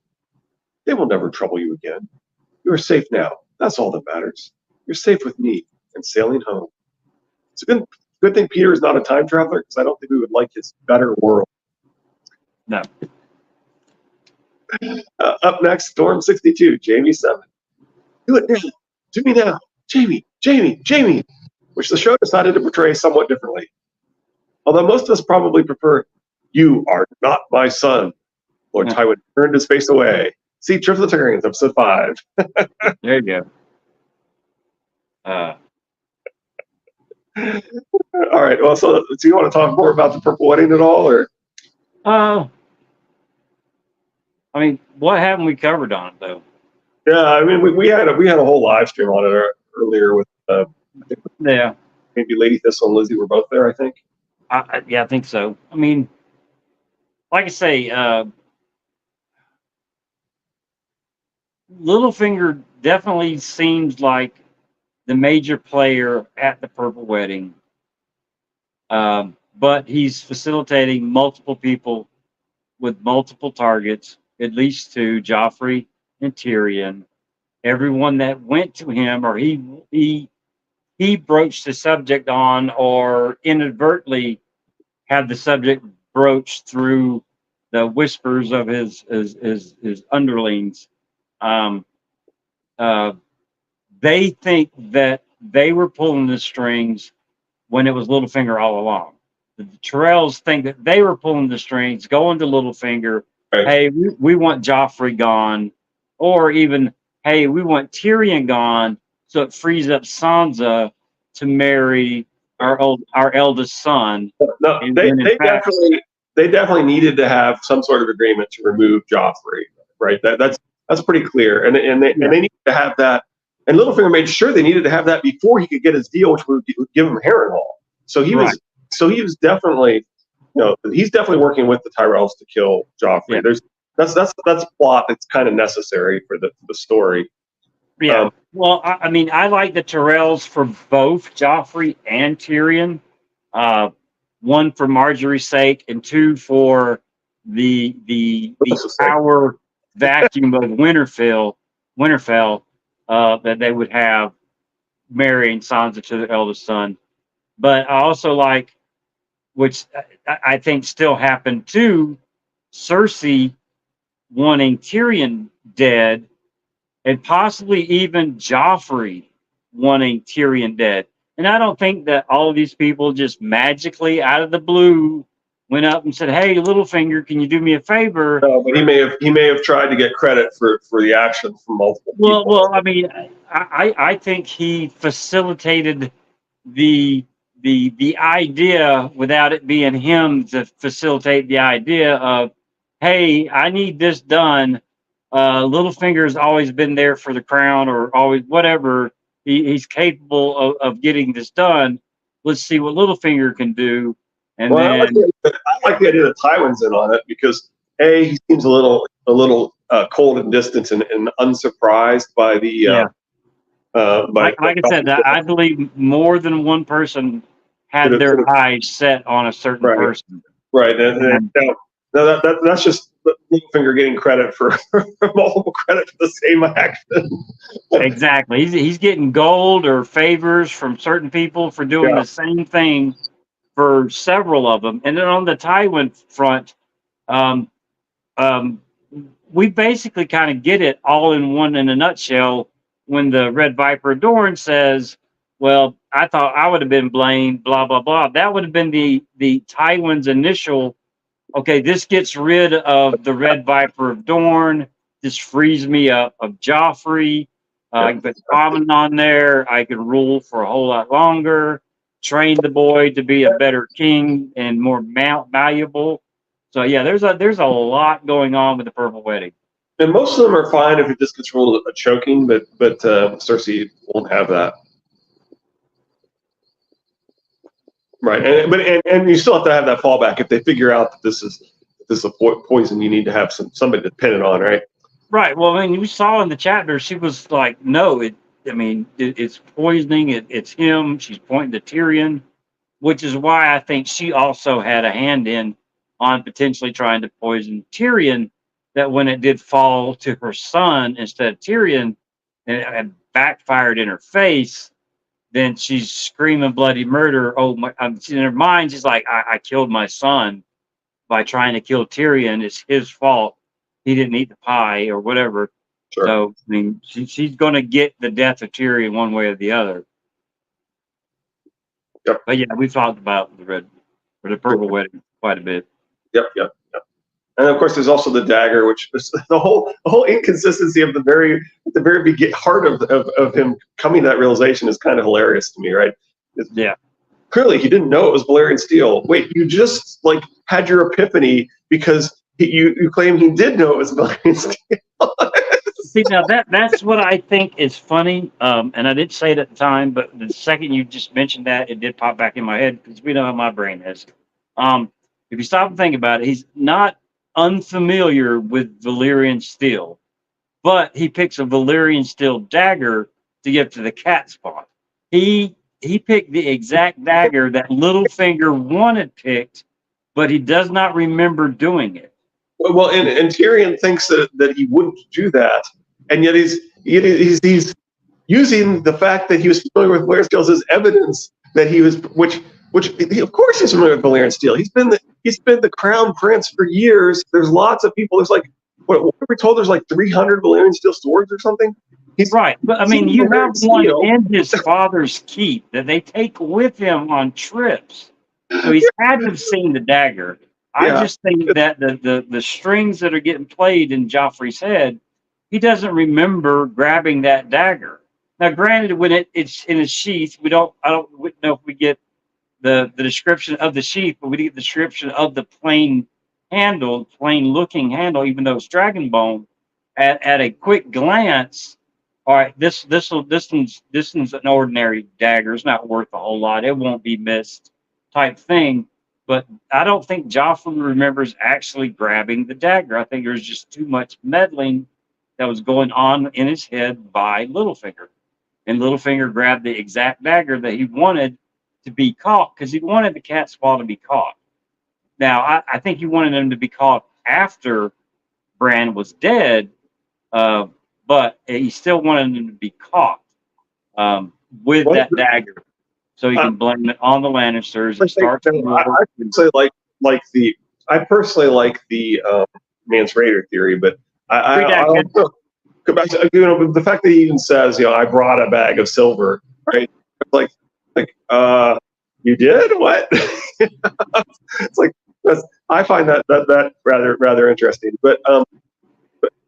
They will never trouble you again. You are safe now. That's all that matters. You're safe with me and sailing home. It's been good thing Peter is not a time traveler, because I don't think we would like his better world. No. Up next, Storm 62, Jamie 7. Do it now. Do me now. Jamie, Jamie, Jamie. Which the show decided to portray somewhat differently. Although most of us probably prefer, you are not my son. Lord Tywin turned his face away. See Trips of the Targaryens, episode 5. There you go. All right. Well, so do you want to talk more about the Purple Wedding at all, or? I mean, what haven't we covered on it though? Yeah, I mean, we had a whole live stream on it earlier with Yeah, maybe Lady Thistle and Lizzie were both there, I think. Yeah, I think so. I mean, like I say, Littlefinger definitely seems like the major player at the Purple Wedding, but he's facilitating multiple people with multiple targets, at least two, Joffrey and Tyrion. Everyone that went to him, or he broached the subject on, or inadvertently had the subject broached through the whispers of his underlings. Um, they think that they were pulling the strings when it was Littlefinger all along. The Tyrells think that they were pulling the strings, going to Littlefinger. Right. Hey, we want Joffrey gone, or even, hey, we want Tyrion gone, so it frees up Sansa to marry our eldest son. No, And they, when in they fact, definitely needed to have some sort of agreement to remove Joffrey, right? That's pretty clear, and they needed to have that. And Littlefinger made sure they needed to have that before he could get his deal, which would give him Harrenhal. So he was definitely, he's definitely working with the Tyrells to kill Joffrey. Yeah. That's plot that's kind of necessary for the story. Yeah. Well, I mean, I like the Tyrells for both Joffrey and Tyrion. One for Marjorie's sake, and two for the power vacuum of Winterfell that they would have marrying Sansa to their eldest son. But I also like, which I think still happened too, Cersei wanting Tyrion dead, and possibly even Joffrey wanting Tyrion dead. And I don't think that all of these people just magically out of the blue went up and said, "Hey, Littlefinger, can you do me a favor?" No, but he may have tried to get credit for the actions from multiple people. Well, I mean, I think he facilitated the idea without it being him to facilitate the idea of, hey, I need this done. Littlefinger's always been there for the crown, or always whatever. He's capable of getting this done. Let's see what Littlefinger can do. And Well, then I like the idea that Tywin's in on it, because he seems a little cold and distant and unsurprised by the like I said, I believe more than one person had their eyes set on a certain person. Right, and that's just Littlefinger getting credit for multiple credit for the same action. Exactly, he's getting gold or favors from certain people for doing the same thing for several of them. And then on the Tywin front, we basically kind of get it all in a nutshell when the Red Viper of Dorne says, well, I thought I would have been blamed, blah, blah, blah. That would have been the Tywin's initial, okay, this gets rid of the Red Viper of Dorne. This frees me up of Joffrey. I can put Common on there. I could rule for a whole lot longer. Train the boy to be a better king and more valuable. So yeah, there's a lot going on with the Purple Wedding. And most of them are fine if it just gets ruled a choking, but Cersei won't have that. Right, and you still have to have that fallback if they figure out that this is a poison. You need to have somebody to pin it on, right? Right. Well, I mean, we saw in the chapter she was like, "No, it's poisoning. It's him." She's pointing to Tyrion, which is why I think she also had a hand in on potentially trying to poison Tyrion. That when it did fall to her son instead of Tyrion, and it backfired in her face, then she's screaming bloody murder. Oh my! In her mind, she's like, I killed my son by trying to kill Tyrion. It's his fault. He didn't eat the pie or whatever. Sure. So I mean, she's going to get the death of Tyrion one way or the other. Yep. But yeah, we talked about the purple wedding quite a bit. Yep. And of course, there's also the dagger, which is the whole inconsistency of the very heart of him coming to that realization is kind of hilarious to me, right? Yeah. Clearly, he didn't know it was Valyrian steel. Wait, you just like had your epiphany because you claim he did know it was Valyrian steel. See, now that's what I think is funny, and I didn't say it at the time, but the second you just mentioned that, it did pop back in my head because we know how my brain is. If you stop and think about it, he's not unfamiliar with Valyrian steel, but he picks a Valyrian steel dagger to give to the cat spot. He picked the exact dagger that Littlefinger wanted picked, but he does not remember doing it. Well, and Tyrion thinks that he wouldn't do that, and yet he's using the fact that he was familiar with Valyrian steel as evidence that he was, which of course he's familiar with Valyrian steel. He's been the crown prince for years. There's lots of people. There's like what we told. There's like 300 Valyrian steel swords or something. He's right, but I mean, you have one in his father's keep that they take with him on trips, so he's had to have seen the dagger. I just think that the strings that are getting played in Joffrey's head, he doesn't remember grabbing that dagger. Now, granted, when it's in a sheath, I don't know if we get the description of the sheath, but we get the description of the plain looking handle, even though it's dragon bone. At a quick glance, all right, this one's an ordinary dagger. It's not worth a whole lot. It won't be missed, type thing. But I don't think Joffrey remembers actually grabbing the dagger. I think there's just too much meddling that was going on in his head by Littlefinger. And Littlefinger grabbed the exact dagger that he wanted to be caught because he wanted the cat's paw to be caught. Now, I think he wanted him to be caught after Bran was dead, but he still wanted him to be caught with that dagger, so he can blame it on the Lannisters and start. I personally like the Mance Raider theory, but I also go back to the fact that he even says, I brought a bag of silver, right? Like you did what? It's like I find that rather interesting, but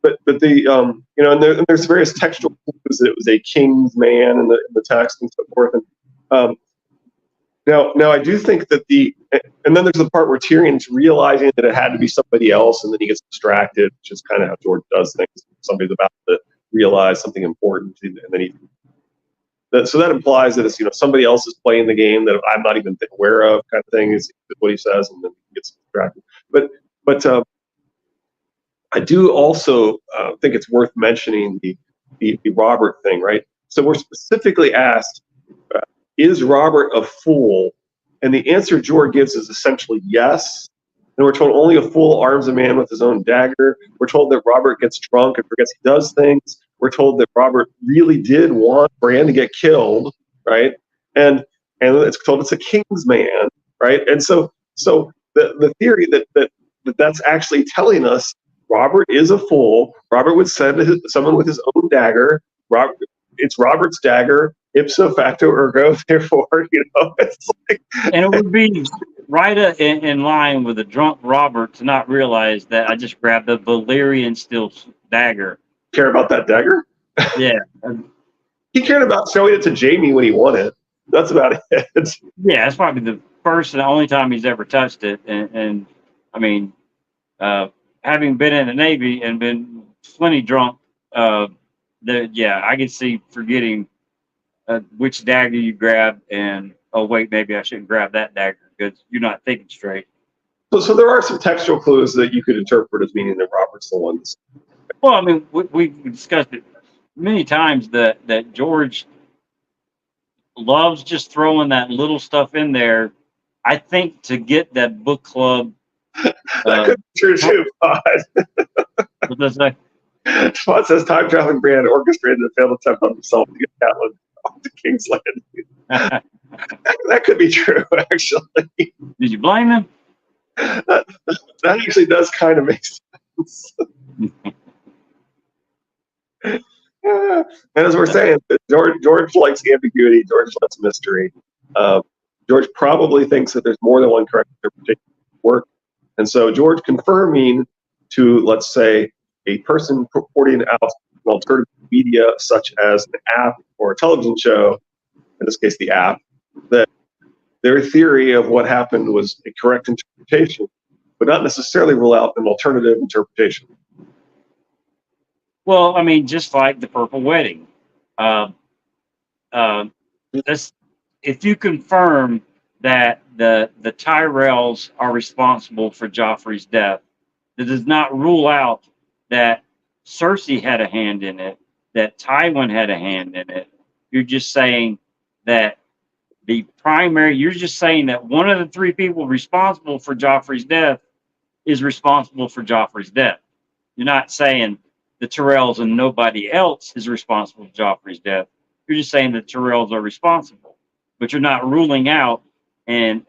the and there's various textual clues that it was a king's man in the text and so forth, and now I do think that and then there's the part where Tyrion's realizing that it had to be somebody else, and then he gets distracted, which is kind of how George does things. Somebody's about to realize something important, and then so that implies that it's somebody else is playing the game that I'm not even aware of, kind of thing is what he says, and then he gets distracted. But I do also think it's worth mentioning the Robert thing, right? So we're specifically asked, is Robert a fool? And the answer George gives is essentially yes. And we're told only a fool arms a man with his own dagger. We're told that Robert gets drunk and forgets he does things. We're told that Robert really did want Bran to get killed, right? And it's told it's a king's man, right? And so the theory that's actually telling us Robert is a fool. Robert would send someone with his own dagger. It's Robert's dagger, ipso facto ergo. Therefore, it's like, and it would be right in line with a drunk Robert to not realize that I just grabbed the Valyrian steel dagger. Care about that dagger? Yeah. He cared about showing it to Jaime when he won it. That's about it. Yeah, that's probably the first and only time he's ever touched it. And I mean, having been in the Navy and been plenty drunk, I can see forgetting which dagger you grab and, oh, wait, maybe I shouldn't grab that dagger because you're not thinking straight. So there are some textual clues that you could interpret as meaning that Robert's the one. Well, I mean, we discussed it many times that George loves just throwing that little stuff in there, I think, to get that book club. That could be true too, Pod. What does that say? Pod says time traveling Bran orchestrated a failed attempt on himself to get Catelyn off to King's Landing. That could be true, actually. Did you blame him? That actually does kind of make sense. And as we're saying, George likes ambiguity. George likes mystery. Uh, George probably thinks that there's more than one correct interpretation of work. And so George confirming to, let's say, a person purporting out an alternative media such as an app or a television show, in this case the app, that their theory of what happened was a correct interpretation, but not necessarily rule out an alternative interpretation. Well, I mean, just like the Purple Wedding. Uh, this, if you confirm that the Tyrells are responsible for Joffrey's death, that does not rule out that Cersei had a hand in it, that Tywin had a hand in it. You're just saying that you're just saying that one of the three people responsible for Joffrey's death is responsible for Joffrey's death. You're not saying the Tyrells and nobody else is responsible for Joffrey's death. You're just saying the Tyrells are responsible, but you're not ruling out and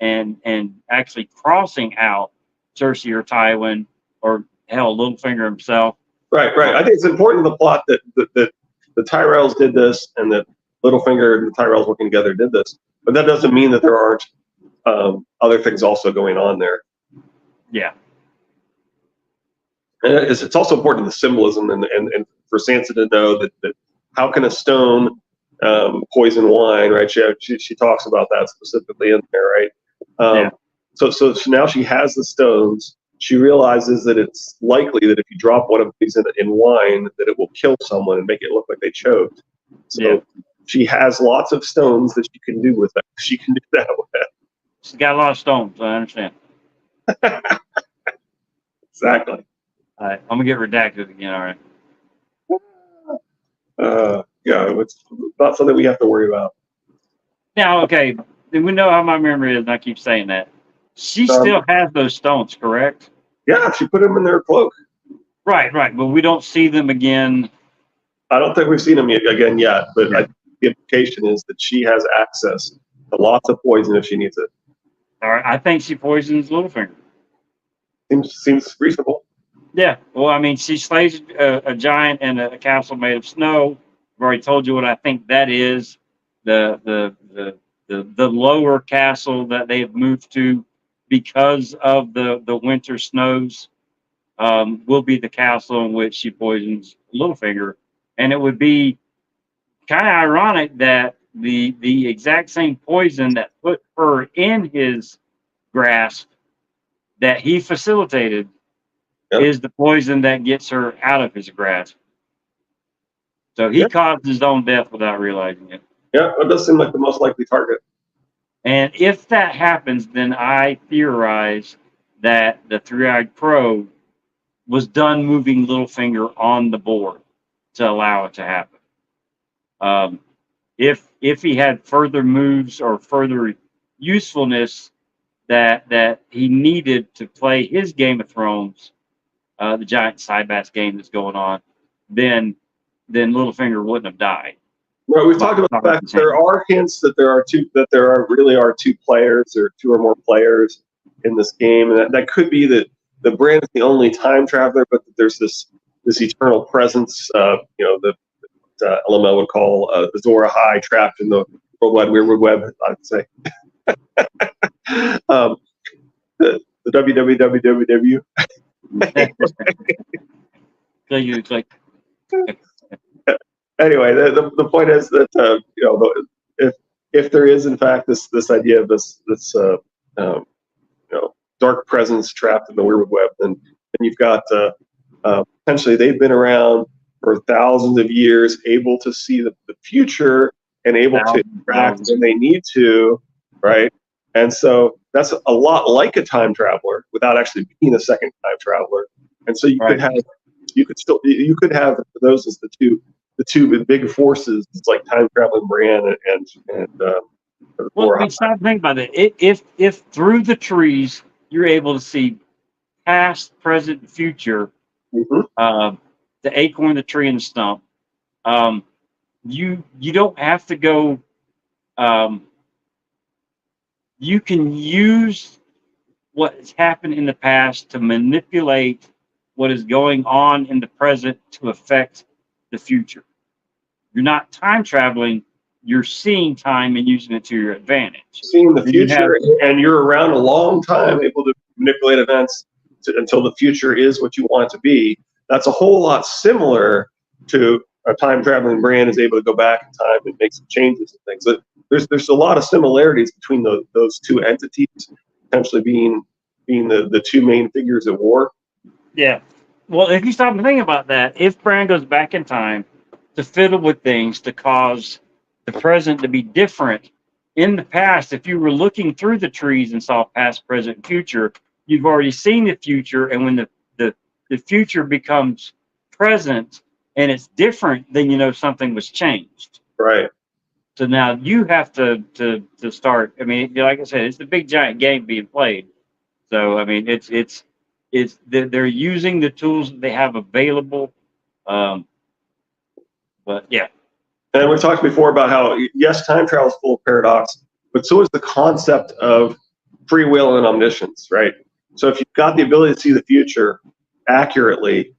actually crossing out Cersei or Tywin or hell, Littlefinger himself. Right. I think it's important in the plot that the Tyrells did this and that Littlefinger and the Tyrells working together did this, but that doesn't mean that there aren't other things also going on there. Yeah. And it's also important the symbolism and for Sansa to know that how can a stone poison wine, right? She talks about that specifically in there, right? Yeah. So now she has the stones. She realizes that it's likely that if you drop one of these in wine, that it will kill someone and make it look like they choked. So she has lots of stones that she can do with that. She can do that with. She's got a lot of stones. I understand. Exactly. All right, I'm gonna get redacted again. All right. Yeah, it's not something we have to worry about. Now, okay, we know how my memory is, and I keep saying that. She still has those stones, correct? Yeah, she put them in her cloak. Right, but we don't see them again. I don't think we've seen them again yet, but the implication is that she has access to lots of poison if she needs it. All right, I think she poisons Littlefinger. Seems reasonable. Yeah, well, I mean, she slays a giant in a castle made of snow. I've already told you what I think that is. The lower castle that they have moved to because of the winter snows will be the castle in which she poisons Littlefinger, and it would be kind of ironic that the exact same poison that put her in his grasp that he facilitated is the poison that gets her out of his grasp. So he caused his own death without realizing it. Yeah, that does seem like the most likely target. And if that happens, then I theorize that the three-eyed crow was done moving Littlefinger on the board to allow it to happen. If he had further moves or further usefulness that he needed to play his Game of Thrones, the giant side bass game that's going on, then Littlefinger wouldn't have died. Well, we've talked about the fact that there are hints that there are two players or two or more players in this game, and that could be that the Bran is the only time traveler, but that there's this eternal presence, that LML would call the Zora High trapped in the World Wide Weird Web, I'd say. The WWW. So you like. Anyway, the point is that if there is in fact this idea of this dark presence trapped in the weird web, then you've got potentially they've been around for thousands of years, able to see the future and able to interact when they need to, right? And so that's a lot like a time traveler without actually being a second time traveler. And so you could have those as the two big forces. It's like time traveling Bran and well, I mean, stop thinking about it. If through the trees you're able to see past, present, and future, the acorn, the tree, and the stump, you don't have to go um, you can use what has happened in the past to manipulate what is going on in the present to affect the future. You're not time traveling, you're seeing time and using it to your advantage. Seeing the Then you have, future, and you're around a long time, able to manipulate events until the future is what you want it to be. That's a whole lot similar to a time traveling brand is able to go back in time and make some changes and things. But there's a lot of similarities between those two entities, potentially being the two main figures at war. yeah. Well, if you stop and think about that, if Bran goes back in time to fiddle with things to cause the present to be different, in the past, if you were looking through the trees and saw past, present, future, you've already seen the future. And when the future becomes present and it's different, then you know something was changed. Right. So now you have to start. I mean, like I said, it's a big giant game being played. So I mean, it's they're using the tools that they have available. Um, but yeah, And we've talked before about how, yes, time travel is full of paradox, but so is the concept of free will and omniscience, right? So if you've got the ability to see the future accurately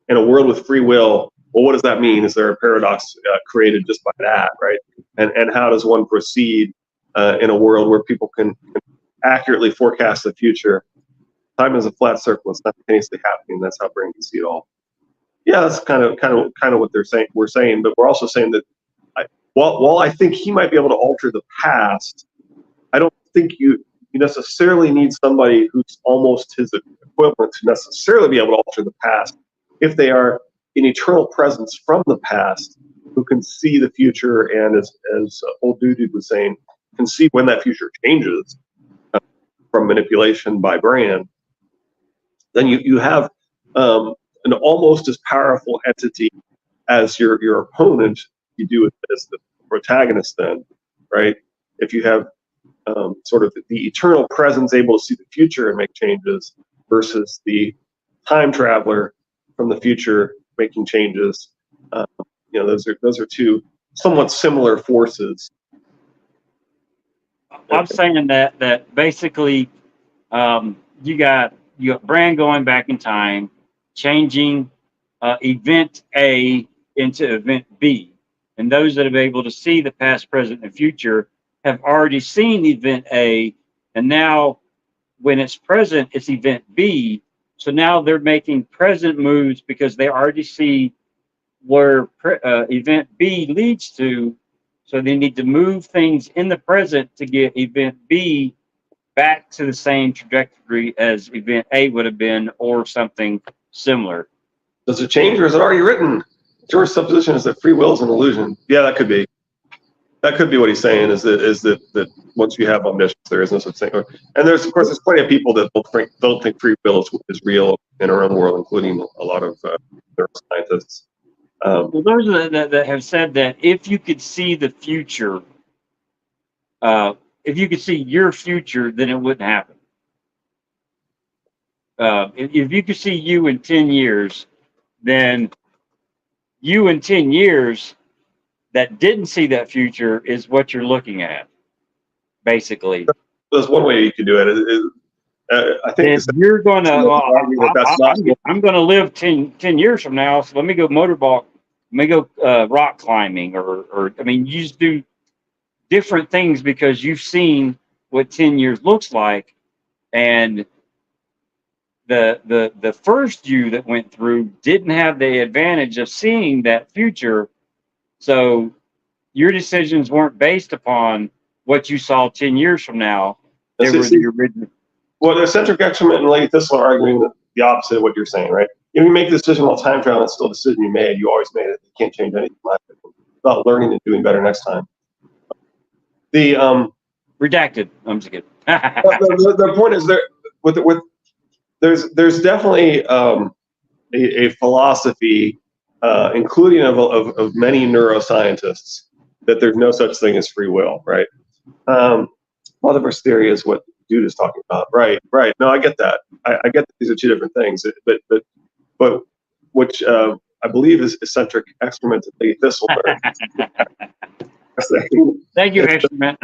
in a world with free will, well, what does that mean? Is there a paradox created just by that, right? And how does one proceed in a world where people can accurately forecast the future? Time is a flat circle; it's simultaneously happening. That's how brain can see it all. Yeah, that's kind of what they're saying. We're saying, but we're also saying that while I think he might be able to alter the past, I don't think you necessarily need somebody who's almost his equivalent to necessarily be able to alter the past if they are an eternal presence from the past who can see the future and, as old dude was saying, can see when that future changes from manipulation by Bran. Then you have an almost as powerful entity as your opponent. You do it as the protagonist, then, right? If you have sort of the eternal presence able to see the future and make changes versus the time traveler from the future making changes, those are two somewhat similar forces. I'm saying that basically you got Bran going back in time, changing event A into event B, and those that have been able to see the past, present, and future have already seen event A, and now when it's present, it's event B. So now they're making present moves because they already see where event B leads to. So they need to move things in the present to get event B back to the same trajectory as event A would have been, or something similar. Does it change, or is it already written? George's supposition is that free will is an illusion. Yeah, that could be. That could be what he's saying. Is that once you have omniscience, there is no such thing. And there's plenty of people that don't think free will is real in our own world, including a lot of neuroscientists. Well, those that have said that if you could see the future, if you could see your future, then it wouldn't happen. If you could see you in 10 years, then you in 10 years that didn't see that future is what you're looking at, basically. There's one way you could do it. I think you're going to, that's not. I'm going to live 10 years from now, so let me go motorball, let me go rock climbing, or I mean, you just do different things because you've seen what 10 years looks like. And the first you that went through didn't have the advantage of seeing that future. So your decisions weren't based upon what you saw 10 years from now. They were the original. Well, the eccentric excrement and Lady Thistle are arguing the opposite of what you're saying, right? If you make a decision while time traveling, it's still a decision you made. You always made it. You can't change anything. It's about learning and doing better next time. The redacted. I'm just kidding. the point is there's definitely a philosophy, including of many neuroscientists, that there's no such thing as free will, right? Multiverse theory is what dude is talking about, right? No, I get that. I get that these are two different things, but which I believe is eccentric excrement of Lady Thistle. Thank you, It's, Extrament.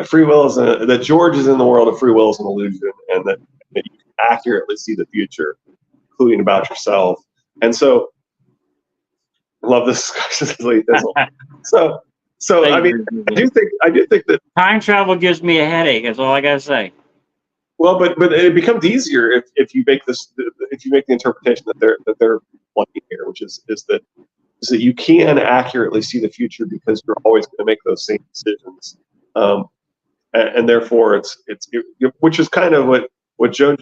free will is that George is in the world of free will is an illusion, and that you can accurately see the future, including about yourself. And so, I love this discussion. So, I mean, I do think that time travel gives me a headache. That's all I gotta say. well, but it becomes easier if you make the interpretation that they're playing here, which is that you can accurately see the future because you're always going to make those same decisions, and therefore which is kind of what Jojen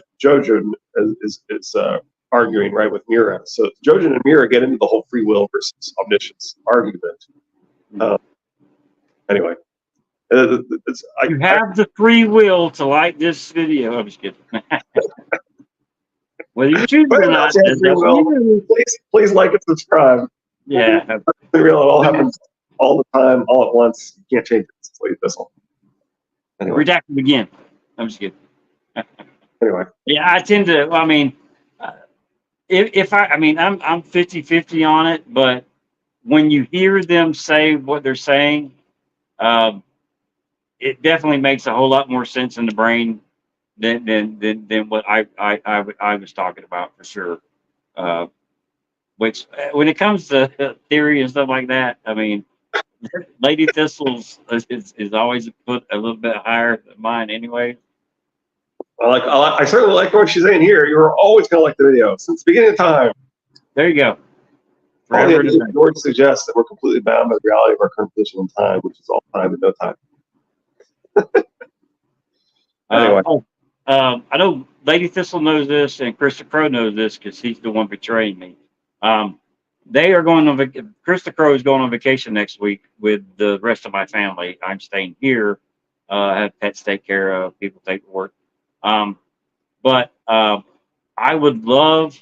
is arguing, right, with Mira. So Jojen and Mira get into the whole free will versus omniscience argument. Anyway, you have the free will to like this video. I'm just kidding. Whether you choose it or not, please like and subscribe. Yeah, free will, it all happens all the time, all at once. You can't change it. It's like this one. Anyway. Redacted again. I'm just kidding. Anyway. Yeah, I tend to. I mean, if I mean, I'm 50-50 on it, but when you hear them say what they're saying, it definitely makes a whole lot more sense in the brain than what I was talking about for sure. Which when it comes to theory and stuff like that, I mean, Lady Thistle's is always put a little bit higher than mine anyway. I certainly like what she's saying here. You're always going to like the video since the beginning of time. There you go. George suggests that we're completely bound by the reality of our current position in time, which is all time and no time. Anyway. I know Lady Thistle knows this, and Krista Crow knows this because he's the one betraying me. They are going on. Krista Crow is going on vacation next week with the rest of my family. I'm staying here. I have pets to take care of, people take work. But I would love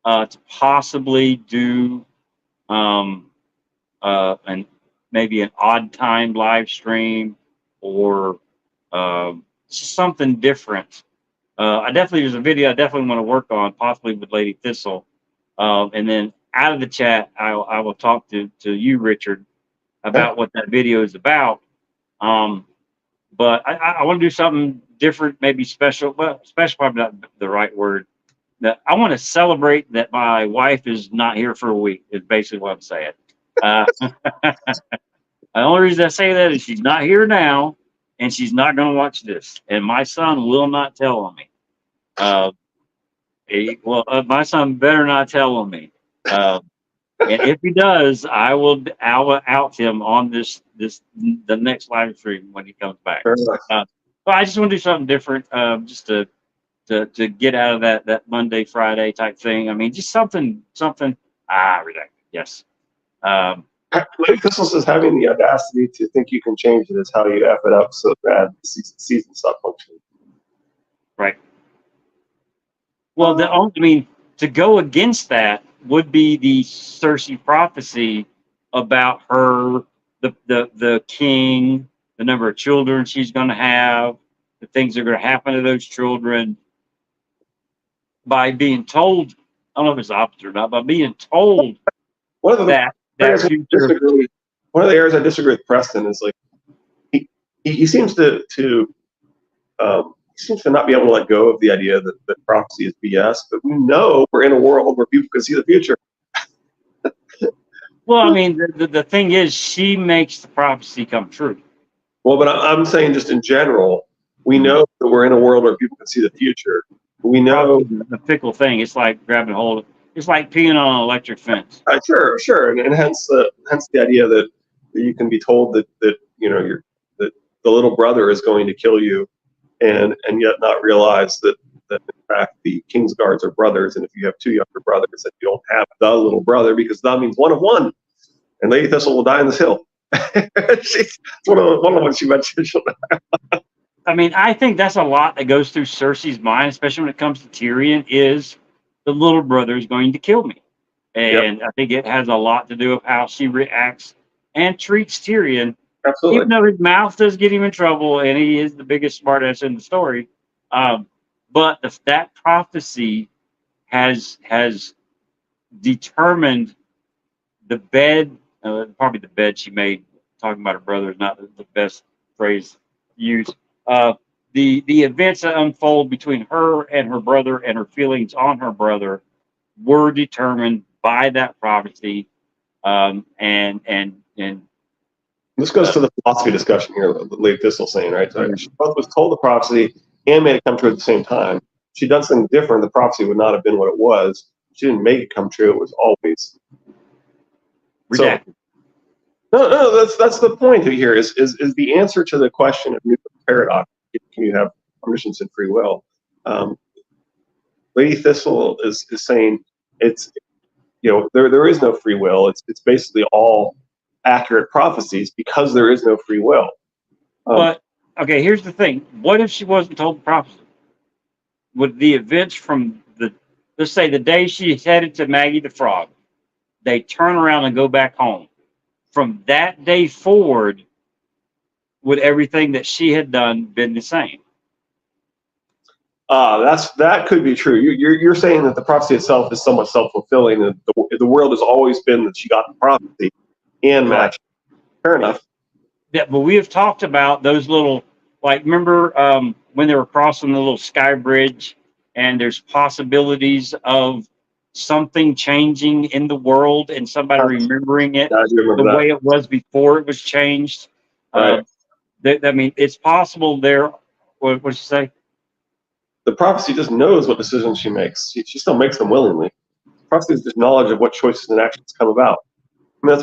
to possibly do and maybe an odd time live stream or something different. There's a video I definitely want to work on, possibly with Lady Thistle. And then out of the chat, I will talk to you, Richard, about what that video is about. But I want to do something different, maybe special. Well, special probably not the right word. That I want to celebrate that my wife is not here for a week. Is basically what I'm saying. The only reason I say that is she's not here now, and she's not going to watch this. And my son will not tell on me. My son better not tell on me. And if he does, I will out him on the next live stream when he comes back. But I just want to do something different, just to get out of that Monday, Friday type thing. I mean, just something. Redacted. Yes. Lady Thistle says having the audacity to think you can change it is how you F it up so bad the season stop functioning. Right. Well, to go against that would be the Cersei prophecy about her, the king, the number of children she's going to have, the things that are going to happen to those children. By being told, I don't know if it's opposite or not, but being told that future. One of the areas I disagree with Preston is like he seems to not be able to let go of the idea that prophecy is BS, but we know we're in a world where people can see the future. Well, I mean, the thing is, she makes the prophecy come true. Well, but I'm saying just in general, we know that we're in a world where people can see the future. We know the fickle thing. It's like grabbing hold. It's like peeing on an electric fence. Sure, and hence the idea that you can be told that that the little brother is going to kill you, and yet not realize that in fact the King's guards are brothers, and if you have two younger brothers, that you don't have the little brother because that means one of one, and Lady Thistle will die in this hill. She's one of the ones she mentioned. I mean, I think that's a lot that goes through Cersei's mind, especially when it comes to Tyrion, is the little brother is going to kill me. And I think it has a lot to do with how she reacts and treats Tyrion. Absolutely. Even though his mouth does get him in trouble and he is the biggest smartass in the story. But that prophecy has determined the bed probably the bed she made. Talking about her brother is not the best phrase used. Uh, the events that unfold between her and her brother and her feelings on her brother were determined by that prophecy, and This goes to the philosophy discussion here, Lady Thistle saying, right? So she both was told the prophecy and made it come true at the same time. If she'd done something different, the prophecy would not have been what it was. She didn't make it come true. It was always redacted. So, no, that's the point here is the answer to the question of mutual paradox. Can you have omniscience and free will? Lady Thistle is saying it's, there is no free will. It's basically all accurate prophecies because there is no free will. But okay, here's the thing: what if she wasn't told the prophecy? Would the events from let's say the day she's headed to Maggie the Frog, they turn around and go back home. From that day forward, would everything that she had done been the same? That could be true. You're saying that the prophecy itself is somewhat self-fulfilling, and the world has always been that she got the prophecy and matched. Fair enough. Yeah, but we have talked about those little, like, remember when they were crossing the little sky bridge, and there's possibilities of something changing in the world and somebody remembering it I do remember the that. way it was before it was changed. Right. I mean, it's possible there. What'd you say? The prophecy just knows what decisions she makes. She still makes them willingly. Prophecy is just knowledge of what choices and actions come about. I mean,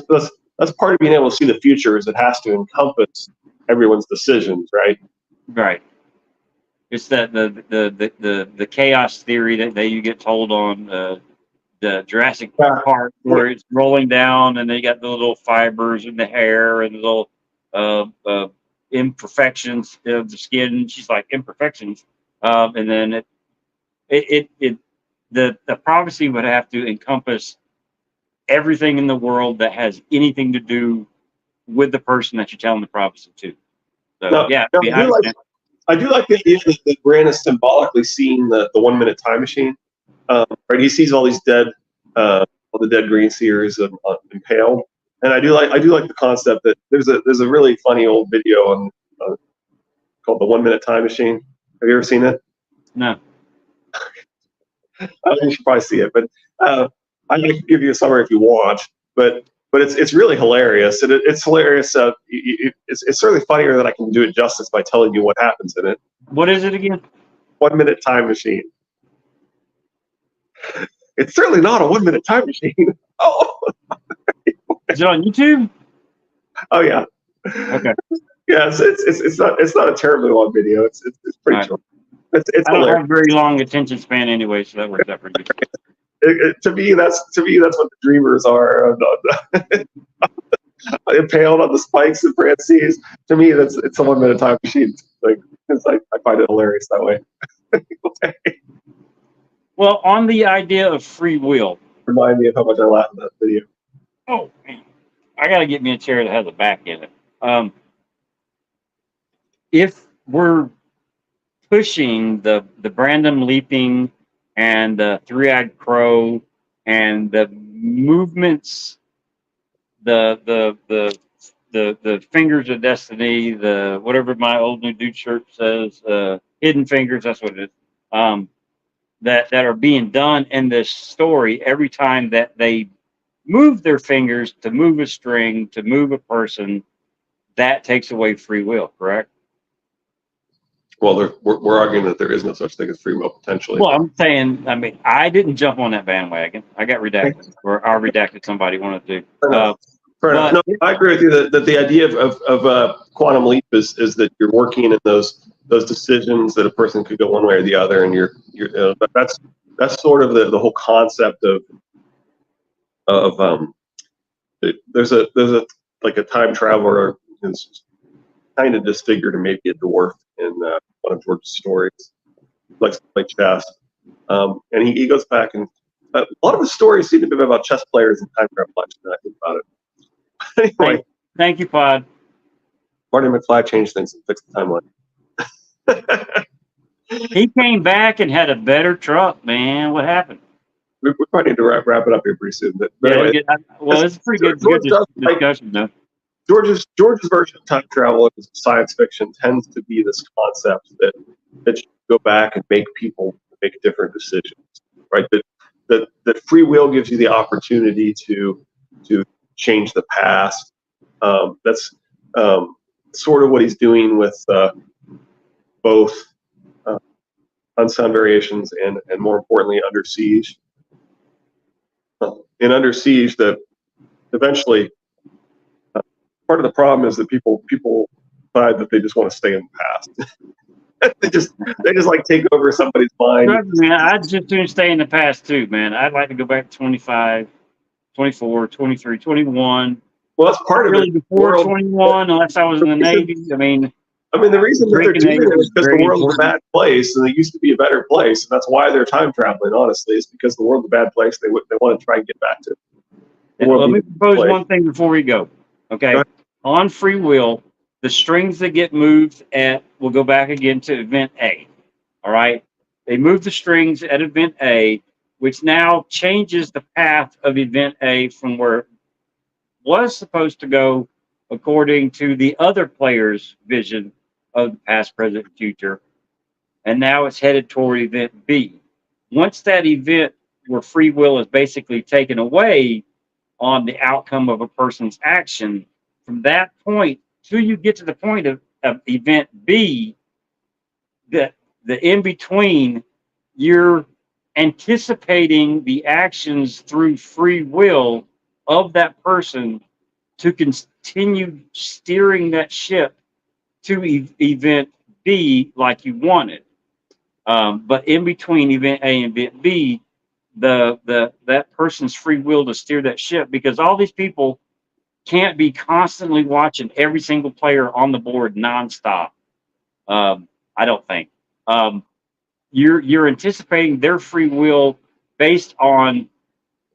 that's part of being able to see the future, is it has to encompass everyone's decisions, right? Right. It's that the chaos theory that you get told on the Jurassic Park, where it's rolling down and they got the little fibers in the hair and the little imperfections of the skin. And she's like, imperfections, and then the prophecy would have to encompass everything in the world that has anything to do with the person that you're telling the prophecy to. So Now, yeah, I do like the idea that Bran is symbolically seeing the 1 minute time machine. Right, he sees all these all the dead green seers impaled, and I do like the concept that there's a really funny old video on called the 1 minute time machine. Have you ever seen it? no. I think you should probably see it, but I can give you a summary if you want. But it's really hilarious, and it's hilarious. It's certainly funnier than I can do it justice by telling you what happens in it. What is it again? 1 minute time machine. It's certainly not a 1 minute time machine. Oh, Is it on YouTube? oh yeah. Okay. Yeah, it's not a terribly long video. It's pretty short. It's I don't hilarious. have very long attention span anyway, so that works out pretty good. To me, that's what the dreamers are. Impaled on the spikes in parentheses. To me, it's a 1 minute time machine. Like, I find it hilarious that way. Well, on the idea of free will. Remind me of how much I laughed in that video. Oh man, I gotta get me a chair that has a back in it. If we're pushing the Brandon leaping and the three-eyed crow and the movements, the fingers of destiny, the whatever my old new dude shirt says, hidden fingers, that's what it is. That are being done in this story every time that they move their fingers to move a string, to move a person, that takes away free will, correct? Well, we're arguing that there is no such thing as free will potentially. Well, I'm saying, I mean, I didn't jump on that bandwagon. I got redacted, or I redacted somebody wanted to. Fair enough. No, I agree with you that the idea of quantum leap is that you're working in those decisions that a person could go one way or the other, and that's sort of the whole concept of there's a like a time traveler who's kind of disfigured and maybe a dwarf in one of George's stories, likes to play chess, and he goes back, and a lot of the stories seem to be about chess players and time travel. Actually, I think about it. Anyway, thank you, Pod. Marty McFly changed things and fixed the timeline. He came back and had a better truck, man. What happened? we probably need to wrap it up here pretty soon. But Yeah, anyway, well, it's a pretty good George does like discussion, though. George's version of time travel in science fiction tends to be this concept that you go back and make people make different decisions, right? That free will gives you the opportunity to change the past. That's sort of what he's doing with both Unsound Variations and more importantly Under Siege. In Under Siege, that eventually part of the problem is that people decide that they just want to stay in the past. they just like take over somebody's mind. Man, I'd just soon stay in the past too, man. I'd like to go back to 25, 24, 23, 21. Well, that's part of really it. Before 21, unless I was in the Navy. I mean, the reason that they're doing it is because the world's important. a bad place, and it used to be a better place, and that's why they're time traveling. Honestly, is because the world's a bad place. They want to try and get back to. Let me propose one thing before we go. Okay, go on free will, the strings that get moved we'll go back again to event A. All right, they move the strings at event A, which now changes the path of event A from where it was supposed to go according to the other player's vision of the past, present, and future. And now it's headed toward event B. Once that event where free will is basically taken away on the outcome of a person's action, from that point till you get to the point of event B, the in between, you're anticipating the actions through free will of that person to continue steering that ship to event B like you wanted. But in between event A and event B, that person's free will to steer that ship, because all these people can't be constantly watching every single player on the board nonstop. I don't think. You're anticipating their free will based on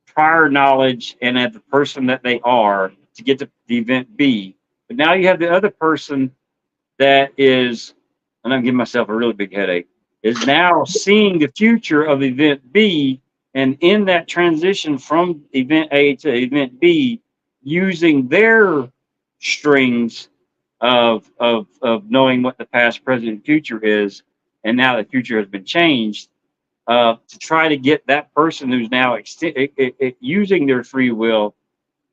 prior knowledge and at the person that they are to get to the event B. But now you have the other person that is, and I'm giving myself a really big headache, is now seeing the future of event B, and in that transition from event A to event B, using their strings of knowing what the past, present, and future is, and now the future has been changed, to try to get that person who's now using their free will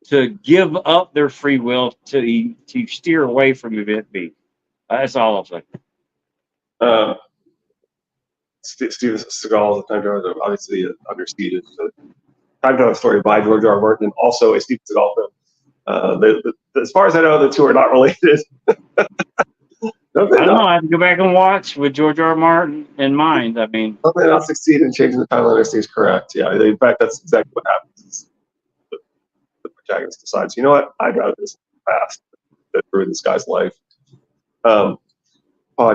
to give up their free will to steer away from event B. That's all I'll say. Steven Seagal is a time traveler, obviously Under Siege is a time travel story by George R. R. Martin, and also a Steven Seagal film. As far as I know, the two are not related. I don't know. I have to go back and watch with George R. R. Martin in mind. I mean, don't they not succeed in changing the timeline? Under Siege, correct? Yeah. In fact, that's exactly what happens. The protagonist decides, you know what, I'd rather this past that ruined this guy's life.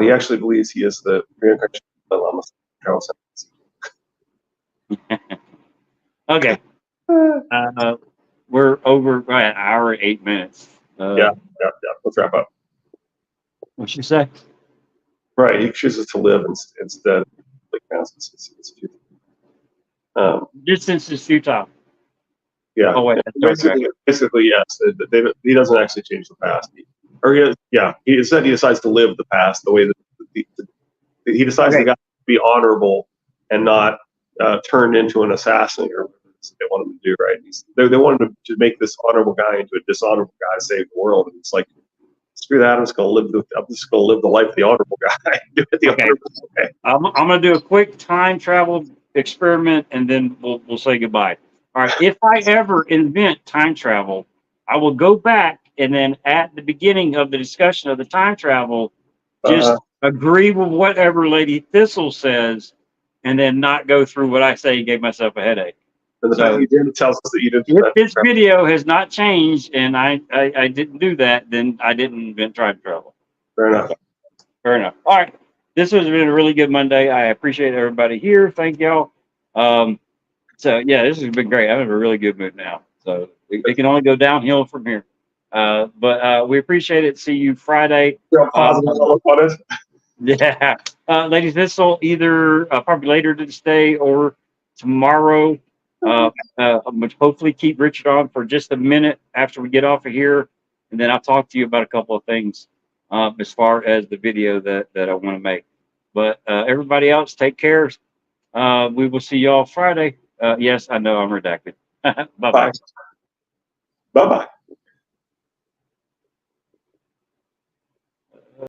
He actually believes he is the reincarnation of Lama Charles. Okay. We're over by an hour and 8 minutes. Yeah. Let's wrap up. What'd you say? Right. He chooses to live instead. Distance is futile. Yeah. Oh, wait. Basically, yes. He doesn't actually change the past. He said he decides to live the past the way that he decides the guy to be honorable and not turned into an assassin or whatever they want him to do, right? They wanted him to make this honorable guy into a dishonorable guy, save the world, and it's like, screw that! I'm just gonna live the life of the honorable guy. Do it the honorable way. I'm gonna do a quick time travel experiment, and then we'll say goodbye. All right. If I ever invent time travel, I will go back and then at the beginning of the discussion of the time travel, just agree with whatever Lady Thistle says, and then not go through what I say. Gave myself a headache. And the fact you didn't tell us that you didn't. If this video has not changed and I didn't do that, then I didn't invent time travel. Fair enough. Fair enough. All right. This has been a really good Monday. I appreciate everybody here. Thank y'all. So yeah, this has been great. I'm in a really good mood now. So it can only go downhill from here. But we appreciate it. See you Friday. Yeah. Lady Thistle, either probably later today or tomorrow. I'm going to hopefully keep Richard on for just a minute after we get off of here, and then I'll talk to you about a couple of things as far as the video that I want to make. But everybody else, take care. We will see y'all Friday. Yes, I know I'm redacted. Bye-bye. Bye. Bye-bye.